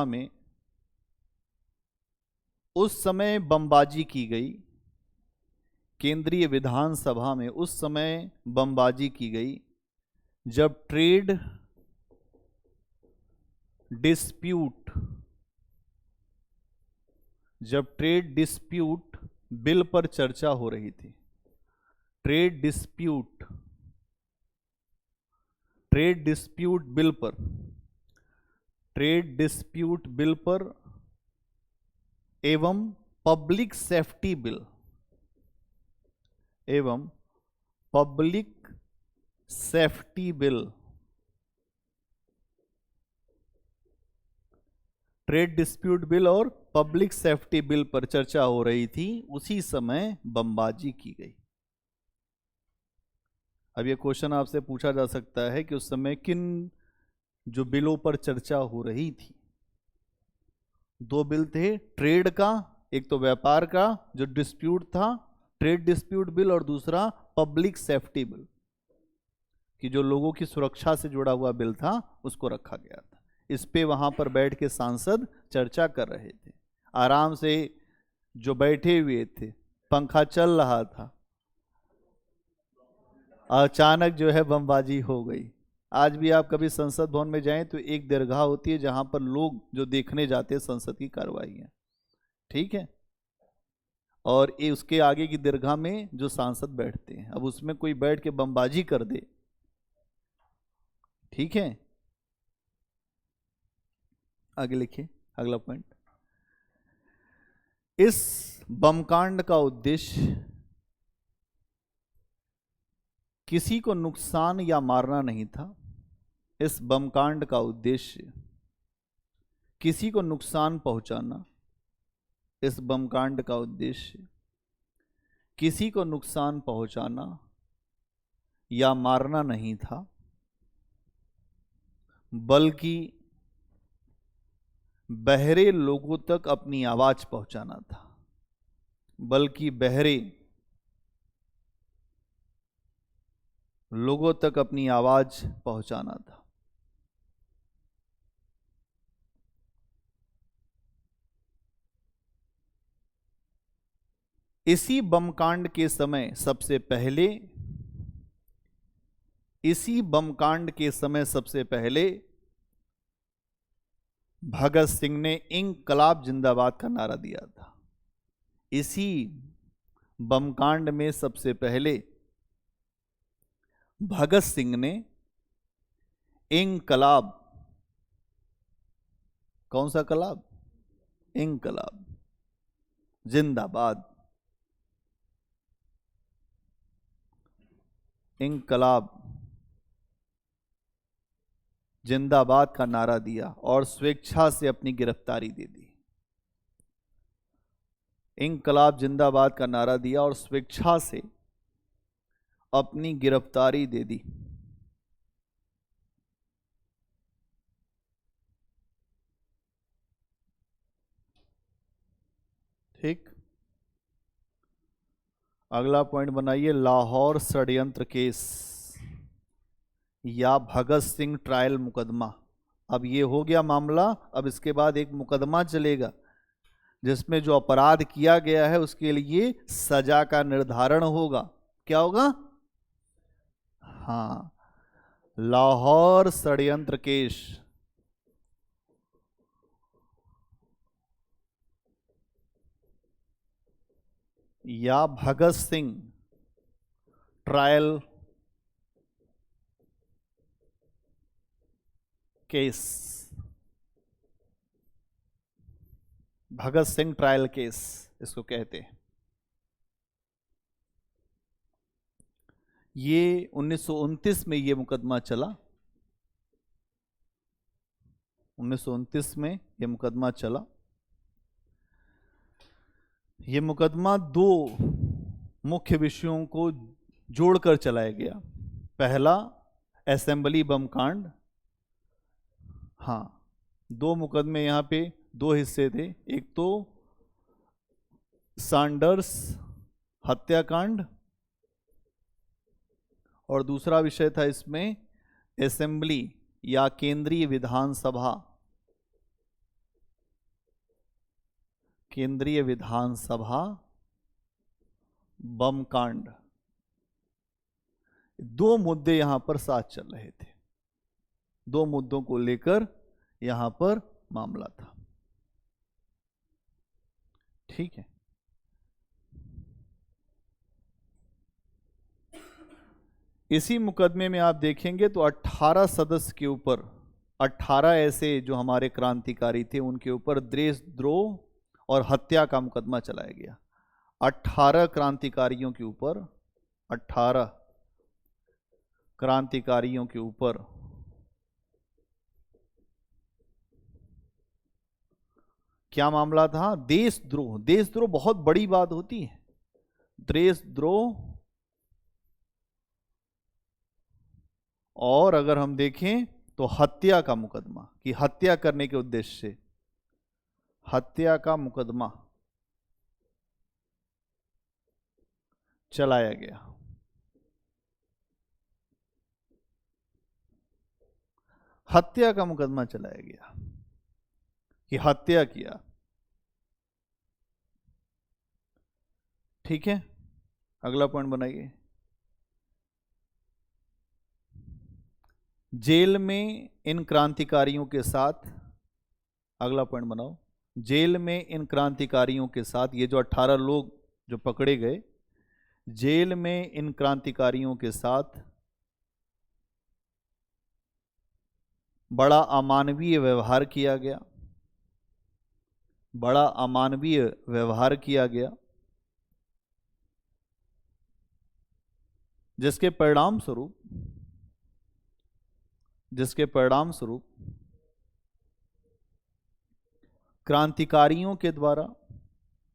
में उस समय बमबाजी की गई। केंद्रीय विधानसभा में उस समय बमबाजी की गई जब ट्रेड डिस्प्यूट बिल पर चर्चा हो रही थी। ट्रेड डिस्प्यूट बिल पर एवं public safety bill trade dispute bill और पब्लिक सेफ्टी बिल पर चर्चा हो रही थी। उसी समय बमबाजी की गई। अब यह क्वेश्चन आपसे पूछा जा सकता है कि उस समय किन जो बिलों पर चर्चा हो रही थी। दो बिल थे ट्रेड का, एक तो व्यापार का जो डिस्प्यूट था ट्रेड डिस्प्यूट बिल, और दूसरा पब्लिक सेफ्टी बिल कि जो लोगों की सुरक्षा से जुड़ा हुआ बिल था उसको रखा गया था। इस पे वहां पर बैठ के सांसद चर्चा कर रहे थे, आराम से जो बैठे हुए थे, पंखा चल रहा था, अचानक जो है बमबाजी हो गई। आज भी आप कभी संसद भवन में जाएं तो एक दरगाह होती है जहां पर लोग जो देखने जाते हैं संसद की कार्रवाइयां, ठीक है, और ये उसके आगे की दरगाह में जो सांसद बैठते हैं, अब उसमें कोई बैठ के बमबाजी कर दे, ठीक है। आगे लिखिए अगला पॉइंट, इस बमकांड का उद्देश्य किसी को नुकसान या मारना नहीं था। इस बमकांड का उद्देश्य किसी को नुकसान पहुंचाना, इस बमकांड का उद्देश्य किसी को नुकसान पहुंचाना या मारना नहीं था, बल्कि बहरे लोगों तक अपनी आवाज पहुंचाना था, बल्कि बहरे लोगों तक अपनी आवाज पहुंचाना था। इसी बमकांड के समय सबसे पहले इसी बमकांड के समय सबसे पहले भगत सिंह ने इंकलाब जिंदाबाद का नारा दिया था। इसी बमकांड में सबसे पहले भगत सिंह ने इंकलाब, कौन सा कलाब? इंकलाब जिंदाबाद, इंकलाब जिंदाबाद का नारा दिया और स्वेच्छा से अपनी गिरफ्तारी दे दी। इंकलाब जिंदाबाद का नारा दिया और स्वेच्छा से अपनी गिरफ्तारी दे दी। ठीक, अगला पॉइंट बनाइए, लाहौर षड्यंत्र केस या भगत सिंह ट्रायल मुकदमा। अब ये हो गया मामला, अब इसके बाद एक मुकदमा चलेगा जिसमें जो अपराध किया गया है उसके लिए सजा का निर्धारण होगा। क्या होगा? हाँ, लाहौर षड्यंत्र केस या Bhagat Singh trial case, Bhagat Singh trial case इसको कहते हैं। ये 1929 में ये मुकदमा चला, 1929 में ये मुकदमा चला। ये मुकदमा दो मुख्य विषयों को जोड़कर चलाया गया। पहला, असेंबली बम कांड। हाँ, दो मुकदमे यहाँ पे दो हिस्से थे, एक तो सैंडर्स हत्याकांड और दूसरा विषय था इसमें असेंबली या केंद्रीय विधानसभा, केंद्रीय विधानसभा बम कांड। दो मुद्दे यहां पर साथ चल रहे थे, दो मुद्दों को लेकर यहां पर मामला था। ठीक है, इसी मुकदमे में आप देखेंगे तो 18 सदस्य के ऊपर, 18 ऐसे जो हमारे क्रांतिकारी थे उनके ऊपर देशद्रोह और हत्या का मुकदमा चलाया गया। 18 क्रांतिकारियों के ऊपर, 18 क्रांतिकारियों के ऊपर क्या मामला था? देशद्रोह। देशद्रोह बहुत बड़ी बात होती है। देशद्रोह और अगर हम देखें तो हत्या का मुकदमा, कि हत्या करने के उद्देश्य से हत्या का मुकदमा चलाया गया। हत्या का मुकदमा चलाया गया कि हत्या किया। ठीक है, अगला पॉइंट बनाइए, जेल में इन क्रांतिकारियों के साथ, अगला पॉइंट बनाओ, जेल में इन क्रांतिकारियों के साथ, ये जो 18 लोग जो पकड़े गए, जेल में इन क्रांतिकारियों के साथ बड़ा अमानवीय व्यवहार किया गया, बड़ा अमानवीय व्यवहार किया गया, जिसके परिणाम स्वरूप क्रांतिकारियों के द्वारा,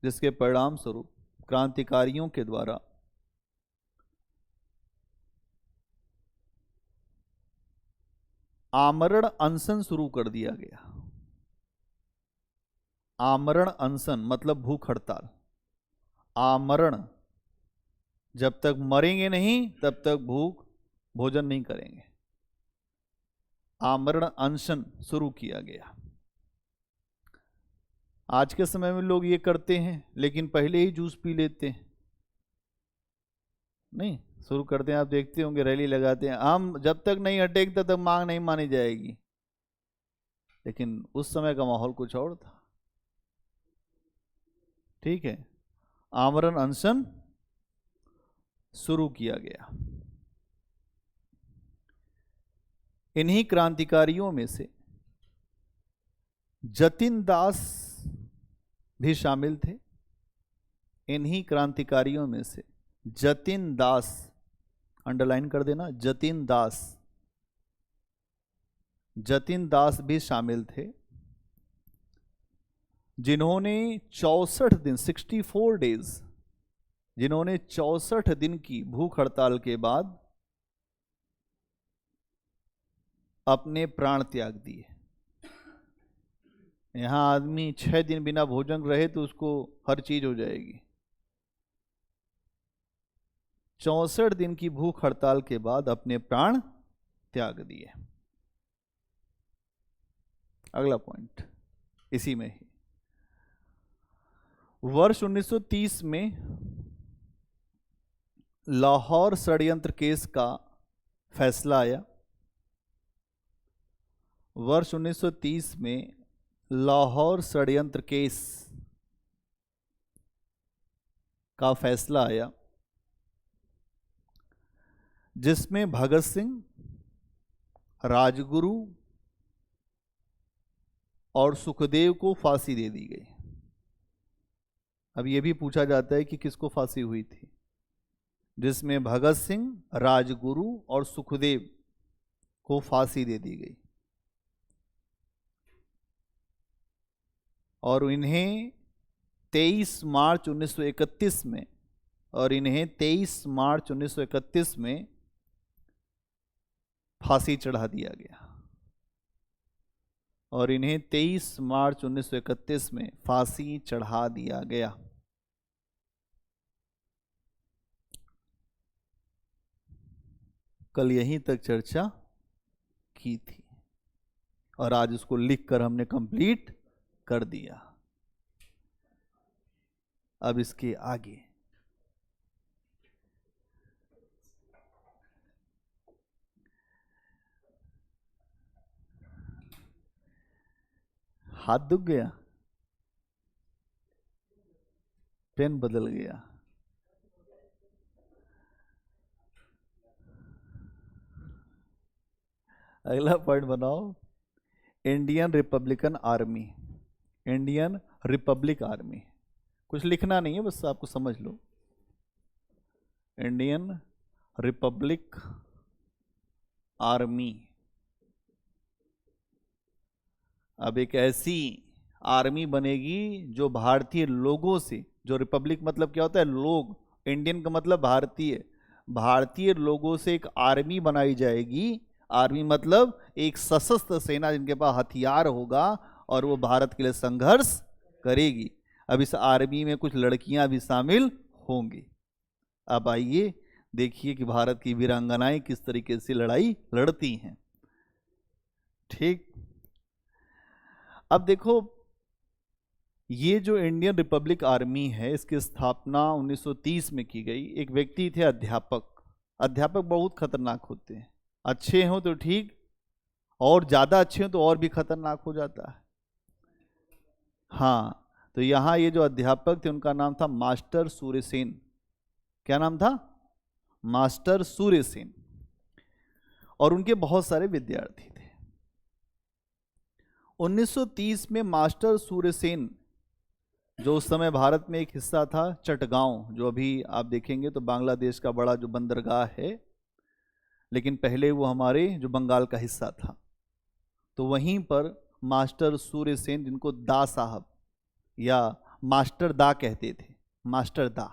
जिसके परिणाम स्वरूप क्रांतिकारियों के द्वारा आमरण अनशन शुरू कर दिया गया। आमरण अनशन मतलब भूख हड़ताल। आमरण, जब तक मरेंगे नहीं तब तक भोजन नहीं करेंगे। आमरण अनशन शुरू किया गया। आज के समय में लोग ये करते हैं, लेकिन पहले ही जूस पी लेते हैं। नहीं, शुरू करते हैं, आप देखते होंगे रैली लगाते हैं, हम जब तक नहीं हटेंगे तब तक मांग नहीं मानी जाएगी। लेकिन उस समय का माहौल कुछ और था। ठीक है, आमरण अनशन शुरू किया गया। इन्हीं क्रांतिकारियों में से जतिन दास भी शामिल थे। इन्हीं क्रांतिकारियों में से जतिन दास, अंडरलाइन कर देना, जतिन दास, जतिन दास भी शामिल थे, जिन्होंने 64 दिन 64 डेज, जिन्होंने 64 दिन की भूख हड़ताल के बाद अपने प्राण त्याग दिए। यहां आदमी 6 दिन बिना भोजन रहे तो उसको हर चीज हो जाएगी। 64 दिन की भूख हड़ताल के बाद अपने प्राण त्याग दिए। अगला पॉइंट इसी में ही, वर्ष 1930 में लाहौर षड्यंत्र केस का फैसला आया। वर्ष 1930 में लाहौर षड्यंत्र केस का फैसला आया, जिसमें भगत सिंह, राजगुरु और सुखदेव को फांसी दे दी गई। अब यह भी पूछा जाता है कि किसको फांसी हुई थी, जिसमें भगत सिंह, राजगुरु और सुखदेव को फांसी दे दी गई। और इन्हें 23 मार्च 1931 में, और इन्हें 23 मार्च 1931 में फांसी चढ़ा दिया गया। और इन्हें 23 मार्च 1931 में फांसी चढ़ा दिया गया। कल यहीं तक चर्चा की थी और आज उसको लिखकर हमने कंप्लीट कर दिया। अब इसके आगे हाथ दुख गया, पेन बदल गया। अगला पॉइंट बनाओ, Indian Republican army. Indian Republic army, कुछ लिखना नहीं है, बस आपको समझ लो। इंडियन रिपब्लिक आर्मी अब एक ऐसी आर्मी बनेगी जो भारतीय लोगों से, जो रिपब्लिक मतलब क्या होता है, लोग, इंडियन का मतलब भारतीय, भारतीय लोगों से एक आर्मी बनाई जाएगी। आर्मी मतलब एक सशस्त्र सेना जिनके पास हथियार होगा और वो भारत के लिए संघर्ष करेगी। अब इस आर्मी में कुछ लड़कियां भी शामिल होंगी। अब आइए देखिए कि भारत की वीरांगनाएं किस तरीके से लड़ाई लड़ती हैं। ठीक, अब देखो, ये जो इंडियन रिपब्लिक आर्मी है, इसकी स्थापना 1930 में की गई। एक व्यक्ति थे अध्यापक। अध्यापक बहुत खतरनाक होते हैं, अच्छे हो तो ठीक, और ज्यादा अच्छे हो तो और भी खतरनाक हो जाता है। हाँ, तो यहां ये जो अध्यापक थे उनका नाम था मास्टर सूर्यसेन। क्या नाम था? मास्टर सूर्यसेन। और उनके बहुत सारे विद्यार्थी थे। 1930 में मास्टर सूर्यसेन, जो उस समय भारत में एक हिस्सा था चटगांव, जो अभी आप देखेंगे तो बांग्लादेश का बड़ा जो बंदरगाह है, लेकिन पहले वो हमारे जो बंगाल का हिस्सा था, तो वहीं पर मास्टर सूर्यसेन, जिनको दा साहब या मास्टर दा कहते थे, मास्टर दा,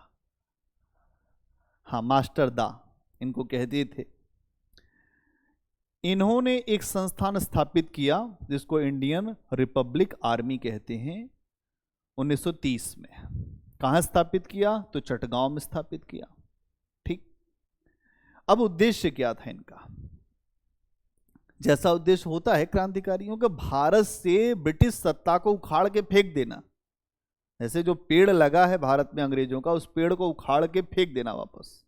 हाँ मास्टर दा इनको कहते थे, इन्होंने एक संस्थान स्थापित किया जिसको इंडियन रिपब्लिक आर्मी कहते हैं 1930 में। कहाँ स्थापित किया? तो चटगांव में स्थापित किया। ठीक, अब उद्देश्य क्या था इनका? जैसा उद्देश्य होता है क्रांतिकारियों का, भारत से ब्रिटिश सत्ता को उखाड़ के फेंक देना। जैसे जो पेड़ लगा है भारत में अंग्रेजों का, उस पेड़ को उखाड़ के फेंक देना वापस।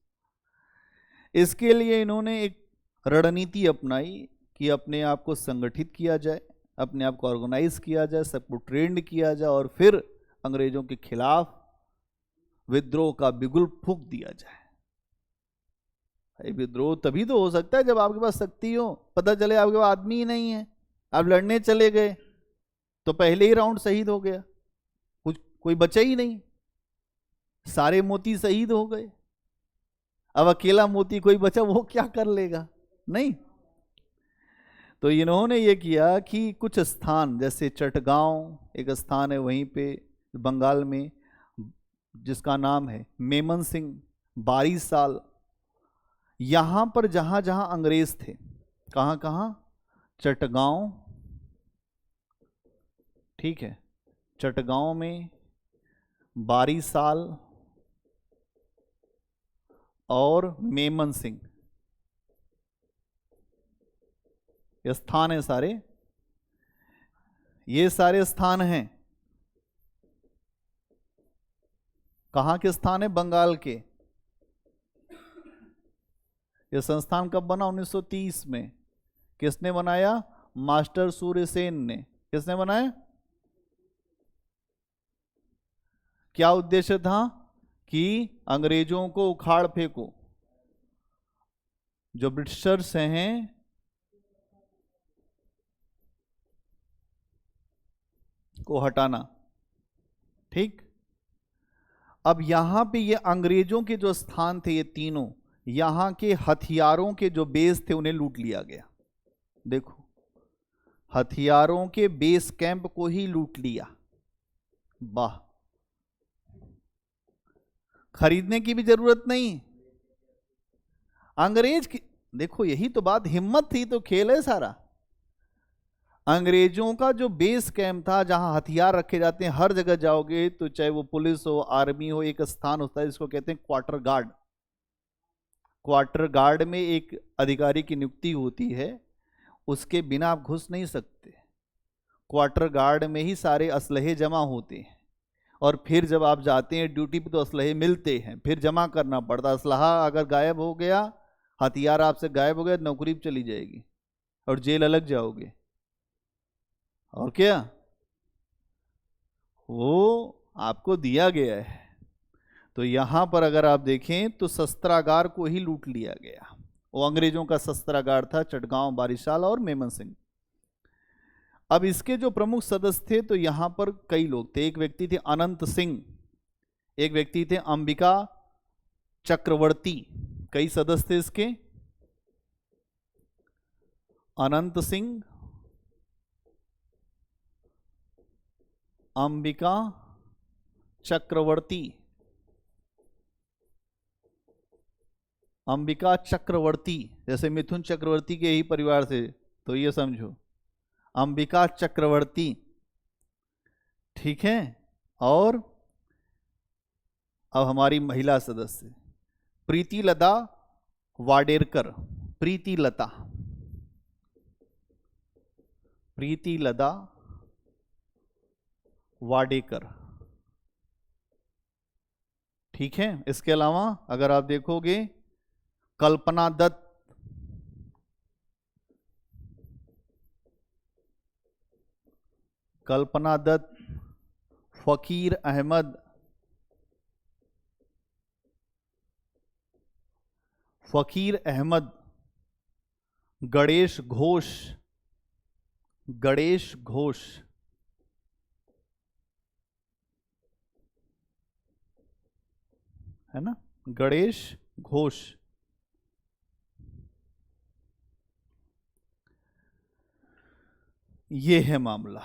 इसके लिए इन्होंने एक रणनीति अपनाई कि अपने आप को संगठित किया जाए, अपने आप को ऑर्गेनाइज किया जाए, सबको ट्रेंड किया जाए और फिर अंग्रेजों के खिलाफ विद्रोह का बिगुल फूंक दिया जाए। विद्रोह तभी तो हो सकता है जब आपके पास शक्ति हो। पता चले आपके पास आदमी ही नहीं है, आप लड़ने चले गए तो पहले ही राउंड शहीद हो गया, कुछ कोई बचा ही नहीं, सारे मोती शहीद हो गए। अब अकेला मोती कोई बचा, वो क्या कर लेगा? नहीं। तो इन्होंने ये किया कि कुछ स्थान, जैसे चटगांव एक स्थान है वहीं पे बंगाल में, जिसका नाम है मेमन सिंह, बारीसाल, यहां पर जहां जहां अंग्रेज थे, कहां कहां? चटगांव, ठीक है, चटगांव में, बारीसाल और मेमन सिंह, ये स्थान है सारे, ये सारे स्थान हैं। कहां के स्थान है? बंगाल के। यह संस्थान कब बना? 1930 में। किसने बनाया? मास्टर सूर्यसेन ने। किसने बनाया? क्या उद्देश्य था? कि अंग्रेजों को उखाड़ फेंको, जो ब्रिटिशर्स हैं को हटाना। ठीक, अब यहां पे ये अंग्रेजों के जो स्थान थे ये तीनों, यहां के हथियारों के जो बेस थे उन्हें लूट लिया गया। देखो, हथियारों के बेस कैंप को ही लूट लिया। वाह, खरीदने की भी जरूरत नहीं। अंग्रेज की, देखो यही तो बात, हिम्मत थी तो खेल है सारा। अंग्रेजों का जो बेस कैंप था, जहां हथियार रखे जाते हैं, हर जगह जाओगे तो चाहे वो पुलिस हो, आर्मी हो, एक स्थान होता है जिसको कहते हैं क्वार्टर गार्ड। क्वार्टर गार्ड में एक अधिकारी की नियुक्ति होती है, उसके बिना आप घुस नहीं सकते। क्वार्टर गार्ड में ही सारे असलहे जमा होते हैं, और फिर जब आप जाते हैं ड्यूटी पे तो असलहे मिलते हैं, फिर जमा करना पड़ता। असलहा अगर गायब हो गया, हथियार आपसे गायब हो गया, नौकरी पे चली जाएगी और जेल अलग जाओगे। और क्या, वो आपको दिया गया है। तो यहां पर अगर आप देखें तो शस्त्रागार को ही लूट लिया गया। वो अंग्रेजों का शस्त्रागार था, चटगांव, बारिशाल और मेमन सिंह। अब इसके जो प्रमुख सदस्य थे तो यहां पर कई लोग थे। एक व्यक्ति थे अनंत सिंह, एक व्यक्ति थे अंबिका चक्रवर्ती। कई सदस्य थे इसके, अनंत सिंह, अंबिका चक्रवर्ती, अंबिका चक्रवर्ती, जैसे मिथुन चक्रवर्ती के ही परिवार से, तो ये समझो अंबिका चक्रवर्ती। ठीक है, और अब हमारी महिला सदस्य प्रीति लता वाडेरकर। प्रीति लता, प्रीति लता वाडेकर। ठीक है, इसके अलावा अगर आप देखोगे कल्पना दत्त, कल्पना दत्त, फकीर अहमद, फकीर अहमद, गणेश घोष, गणेश घोष, है ना, गणेश घोष। ये है मामला,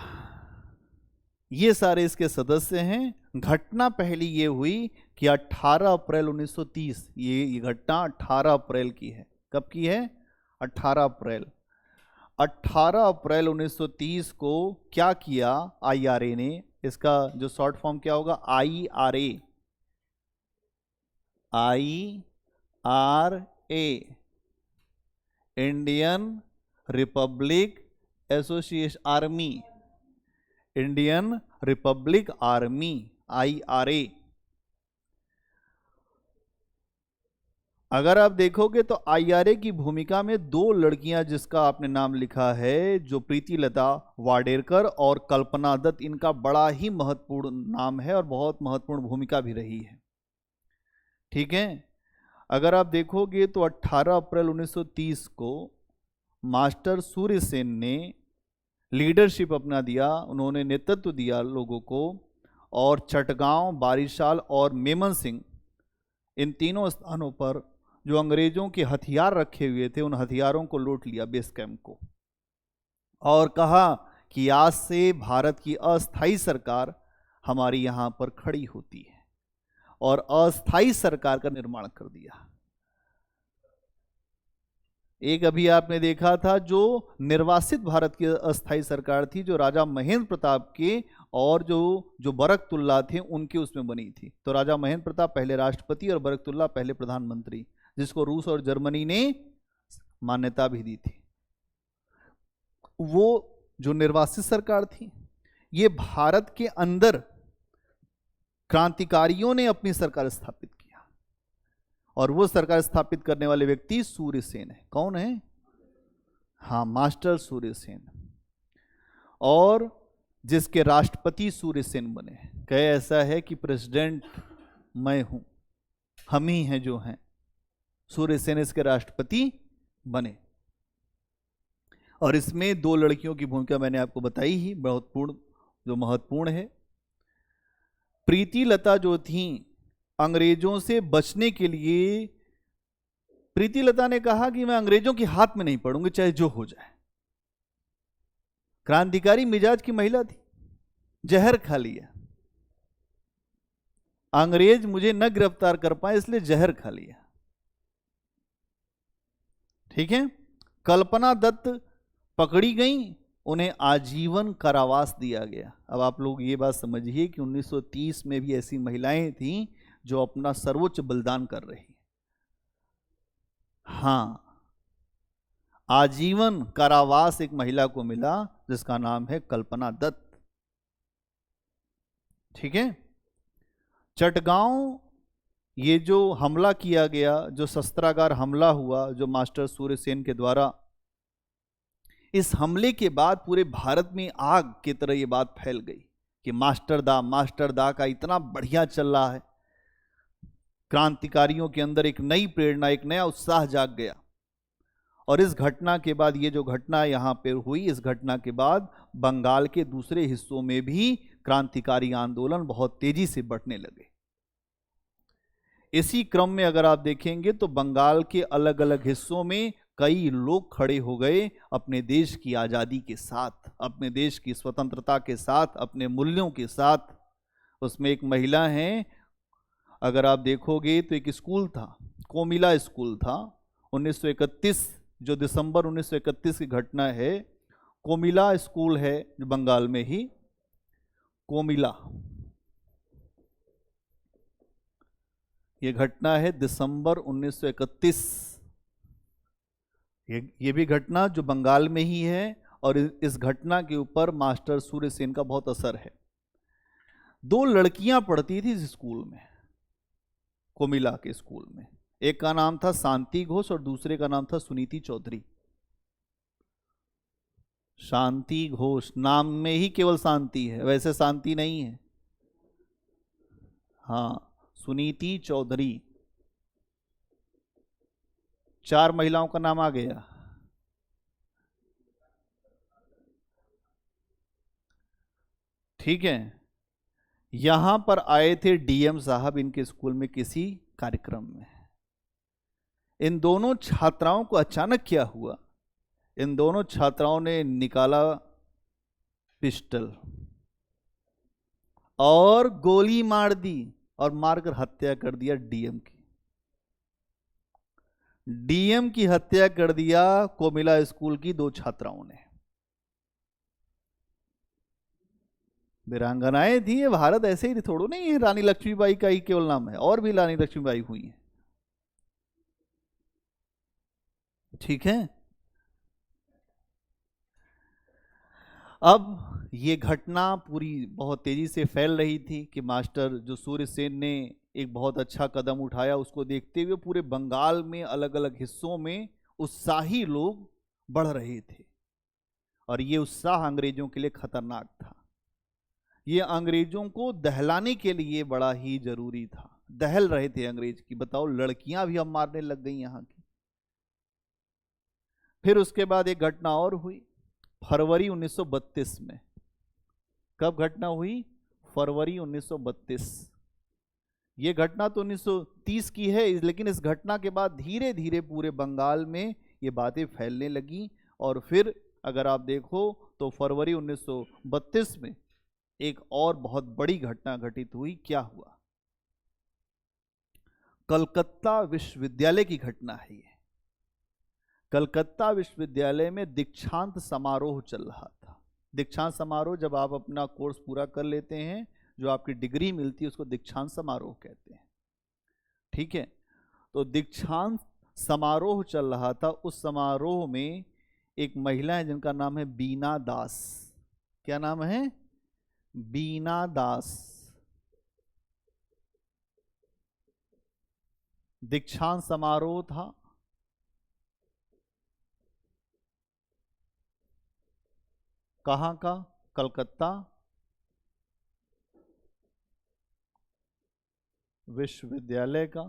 ये सारे इसके सदस्य हैं। घटना पहली ये हुई कि 18 अप्रैल 1930, ये घटना 18 अप्रैल की है। कब की है? 18 अप्रैल। 18 अप्रैल 1930 को क्या किया आईआरए ने? इसका जो शॉर्ट फॉर्म क्या होगा? IRA. IRA, Indian Republic association army, Indian Republic army, IRA. अगर आप देखोगे तो आईआरए की भूमिका में दो लड़कियां जिसका आपने नाम लिखा है, जो प्रीति लता वाडेकर और कल्पना दत्त, इनका बड़ा ही महत्वपूर्ण नाम है और बहुत महत्वपूर्ण भूमिका भी रही है। ठीक है, अगर आप देखोगे तो 18 अप्रैल 1930 को मास्टर सूर्य सेन ने लीडरशिप अपना दिया, उन्होंने नेतृत्व दिया लोगों को, और चटगांव, बारिशाल और मेमन सिंह, इन तीनों स्थानों पर जो अंग्रेजों के हथियार रखे हुए थे, उन हथियारों को लूट लिया, बेस कैंप को, और कहा कि आज से भारत की अस्थाई सरकार हमारी यहां पर खड़ी होती है, और अस्थाई सरकार का निर्माण कर दिया। एक अभी आपने देखा था जो निर्वासित भारत की अस्थाई सरकार थी, जो राजा महेंद्र प्रताप के और जो बरकतुल्ला थे उनके उसमें बनी थी। तो राजा महेंद्र प्रताप पहले राष्ट्रपति और बरकतुल्ला पहले प्रधानमंत्री, जिसको रूस और जर्मनी ने मान्यता भी दी थी। वो जो निर्वासित सरकार थी, ये भारत के अंदर क्रांतिकारियों ने अपनी सरकार स्थापित किया, और वो सरकार स्थापित करने वाले व्यक्ति सूर्य सेन है। कौन है? हाँ, मास्टर सूर्य सेन, और जिसके राष्ट्रपति सूर्य सेन बने। कहे ऐसा है कि प्रेसिडेंट मैं हूं, हम ही हैं जो हैं। सूर्य सेन इसके राष्ट्रपति बने, और इसमें दो लड़कियों की भूमिका मैंने आपको बताई ही, जो महत्वपूर्ण है। प्रीति लता जो थी, अंग्रेजों से बचने के लिए प्रीति लता ने कहा कि मैं अंग्रेजों के हाथ में नहीं पड़ूंगी, चाहे जो हो जाए। क्रांतिकारी मिजाज की महिला थी, जहर खा लिया, अंग्रेज मुझे न गिरफ्तार कर पाए इसलिए जहर खा लिया। ठीक है, कल्पना दत्त पकड़ी गई, उन्हें आजीवन कारावास दिया गया। अब आप लोग ये बात समझिए कि 1930 में भी ऐसी महिलाएं थीं जो अपना सर्वोच्च बलिदान कर रही। हाँ, आजीवन कारावास एक महिला को मिला जिसका नाम है कल्पना दत्त। ठीक है, चटगांव, ये जो हमला किया गया, जो शस्त्रागार हमला हुआ जो मास्टर सूर्य सेन के द्वारा, इस हमले के बाद पूरे भारत में आग की तरह ये बात फैल गई कि मास्टर दा का इतना बढ़िया चल रहा है। क्रांतिकारियों के अंदर एक नई प्रेरणा, एक नया उत्साह जाग गया। और इस घटना के बाद, ये जो घटना यहां पे हुई, इस घटना के बाद बंगाल के दूसरे हिस्सों में भी क्रांतिकारी आंदोलन बहुत तेजी से बढ़ने लगे। इसी क्रम में अगर आप देखेंगे तो बंगाल के अलग अलग हिस्सों में कई लोग खड़े हो गए अपने देश की आज़ादी के साथ, अपने देश की स्वतंत्रता के साथ, अपने मूल्यों के साथ। उसमें एक महिला है, अगर आप देखोगे तो एक स्कूल था, कोमिला स्कूल था, 1931, जो दिसंबर 1931 की घटना है। कोमिला स्कूल है जो बंगाल में ही, कोमिला, ये घटना है दिसंबर 1931। ये भी घटना जो बंगाल में ही है, और इस घटना के ऊपर मास्टर सूर्य सेन का बहुत असर है। दो लड़कियां पढ़ती थी इस स्कूल में, कोमिला के स्कूल में। एक का नाम था शांति घोष और दूसरे का नाम था सुनीति चौधरी। शांति घोष, नाम में ही केवल शांति है, वैसे शांति नहीं है। हाँ, सुनीति चौधरी। 4 महिलाओं का नाम आ गया। ठीक है, यहां पर आए थे डीएम साहब इनके स्कूल में किसी कार्यक्रम में। इन दोनों छात्राओं को अचानक क्या हुआ, इन दोनों छात्राओं ने निकाला पिस्टल और गोली मार दी, और मारकर हत्या कर दिया डीएम की। डीएम की हत्या कर दिया कोमिला स्कूल की 2 छात्राओं ने। वीरांगनाएं थी, ये भारत ऐसे ही थोड़ो नहीं है रानी लक्ष्मीबाई का ही केवल नाम है, और भी रानी लक्ष्मीबाई हुई है। ठीक है। अब ये घटना पूरी बहुत तेजी से फैल रही थी कि मास्टर जो सूर्यसेन ने एक बहुत अच्छा कदम उठाया, उसको देखते हुए पूरे बंगाल में अलग अलग हिस्सों में उत्साही लोग बढ़ रहे थे, और ये उत्साह अंग्रेजों के लिए खतरनाक था। ये अंग्रेजों को दहलाने के लिए बड़ा ही जरूरी था। दहल रहे थे अंग्रेज की, बताओ, लड़कियां भी अब मारने लग गई यहां की। फिर उसके बाद एक घटना और हुई फरवरी 1932 में। कब घटना हुई? फरवरी 1932। ये घटना तो 1930 की है, लेकिन इस घटना के बाद धीरे धीरे पूरे बंगाल में ये बातें फैलने लगी। और फिर अगर आप देखो तो फरवरी 1932 में एक और बहुत बड़ी घटना घटित हुई। क्या हुआ? कलकत्ता विश्वविद्यालय की घटना है ये। कलकत्ता विश्वविद्यालय में दीक्षांत समारोह चल रहा था। दीक्षांत समारोह, जब आप अपना कोर्स पूरा कर लेते हैं, जो आपकी डिग्री मिलती है, उसको दीक्षांत समारोह कहते हैं। ठीक है। तो दीक्षांत समारोह चल रहा था। उस समारोह में एक महिला है जिनका नाम है बीना दास। क्या नाम है? बीना दास। दीक्षांत समारोह था। कहाँ का? कलकत्ता विश्वविद्यालय का।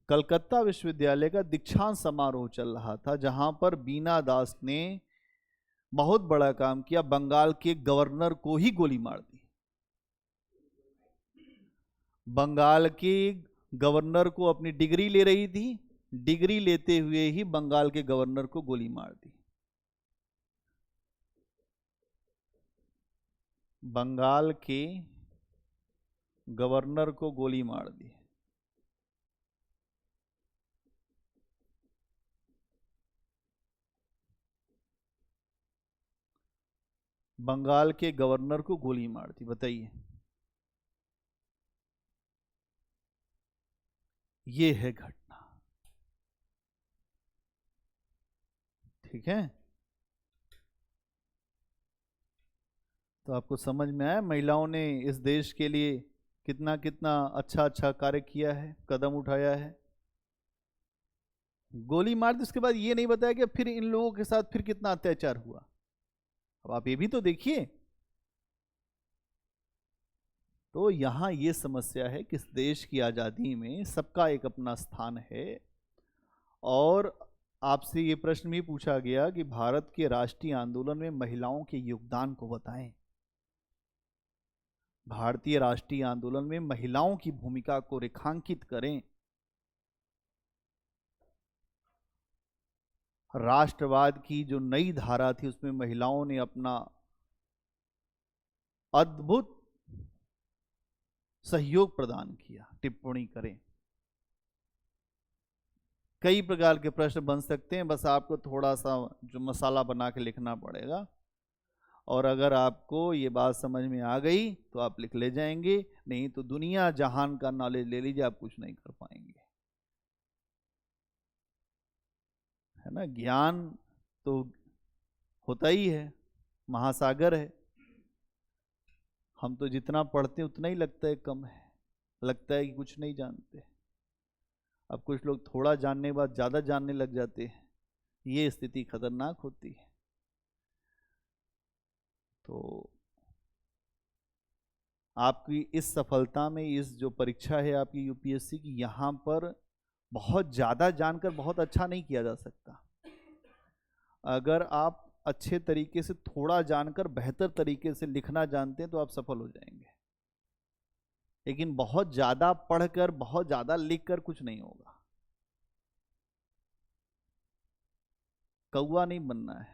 कलकत्ता विश्वविद्यालय का दीक्षांत समारोह चल रहा था, जहां पर बीना दास ने बहुत बड़ा काम किया। बंगाल के गवर्नर को ही गोली मार दी। बंगाल के गवर्नर को, अपनी डिग्री ले रही थी, डिग्री लेते हुए ही बंगाल के गवर्नर को गोली मार दी। बंगाल के गवर्नर को गोली मार दी। बंगाल के गवर्नर को गोली मार दी। बताइए, ये है घटना। ठीक है। तो आपको समझ में आया महिलाओं ने इस देश के लिए कितना कितना अच्छा अच्छा कार्य किया है, कदम उठाया है। गोली मार दी, उसके बाद ये नहीं बताया कि फिर इन लोगों के साथ फिर कितना अत्याचार हुआ। अब आप ये भी तो देखिए। तो यहां ये समस्या है कि इस देश की आजादी में सबका एक अपना स्थान है। और आपसे ये प्रश्न भी पूछा गया कि भारत के राष्ट्रीय आंदोलन में महिलाओं के योगदान को बताएं। भारतीय राष्ट्रीय आंदोलन में महिलाओं की भूमिका को रेखांकित करें। राष्ट्रवाद की जो नई धारा थी, उसमें महिलाओं ने अपना अद्भुत सहयोग प्रदान किया। टिप्पणी करें। कई प्रकार के प्रश्न बन सकते हैं, बस आपको थोड़ा सा जो मसाला बना के लिखना पड़ेगा। और अगर आपको ये बात समझ में आ गई तो आप लिख ले जाएंगे, नहीं तो दुनिया जहान का नॉलेज ले लीजिए, आप कुछ नहीं कर पाएंगे। है ना? ज्ञान तो होता ही है, महासागर है। हम तो जितना पढ़ते हैं उतना ही लगता है कम है, लगता है कि कुछ नहीं जानते। अब कुछ लोग थोड़ा जानने के बाद ज़्यादा जानने लग जाते हैं। ये स्थिति खतरनाक होती है। तो आपकी इस सफलता में, इस जो परीक्षा है आपकी यूपीएससी की, यहाँ पर बहुत ज़्यादा जानकर बहुत अच्छा नहीं किया जा सकता। अगर आप अच्छे तरीके से थोड़ा जानकर बेहतर तरीके से लिखना जानते हैं तो आप सफल हो जाएंगे। लेकिन बहुत ज़्यादा पढ़कर, बहुत ज़्यादा लिखकर कुछ नहीं होगा। कौवा नहीं बनना है,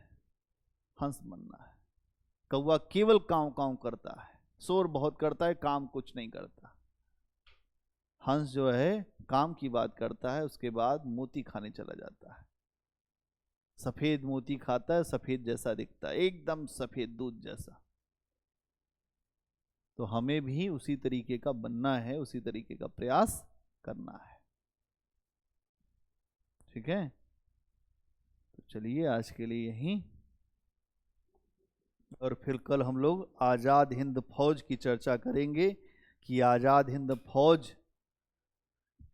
हंस बनना है। कौवा केवल कांव कांव करता है, शोर बहुत करता है, काम कुछ नहीं करता। हंस जो है काम की बात करता है, उसके बाद मोती खाने चला जाता है। सफेद मोती खाता है, सफेद जैसा दिखता है, एकदम सफेद दूध जैसा। तो हमें भी उसी तरीके का बनना है, उसी तरीके का प्रयास करना है। ठीक है, तो चलिए आज के लिए यहीं, और फिर कल हम लोग आज़ाद हिंद फौज की चर्चा करेंगे कि आज़ाद हिंद फौज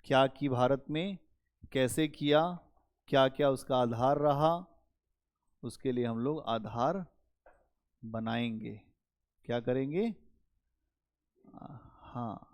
क्या की भारत में, कैसे किया, क्या क्या उसका आधार रहा, उसके लिए हम लोग आधार बनाएंगे। क्या करेंगे? हाँ,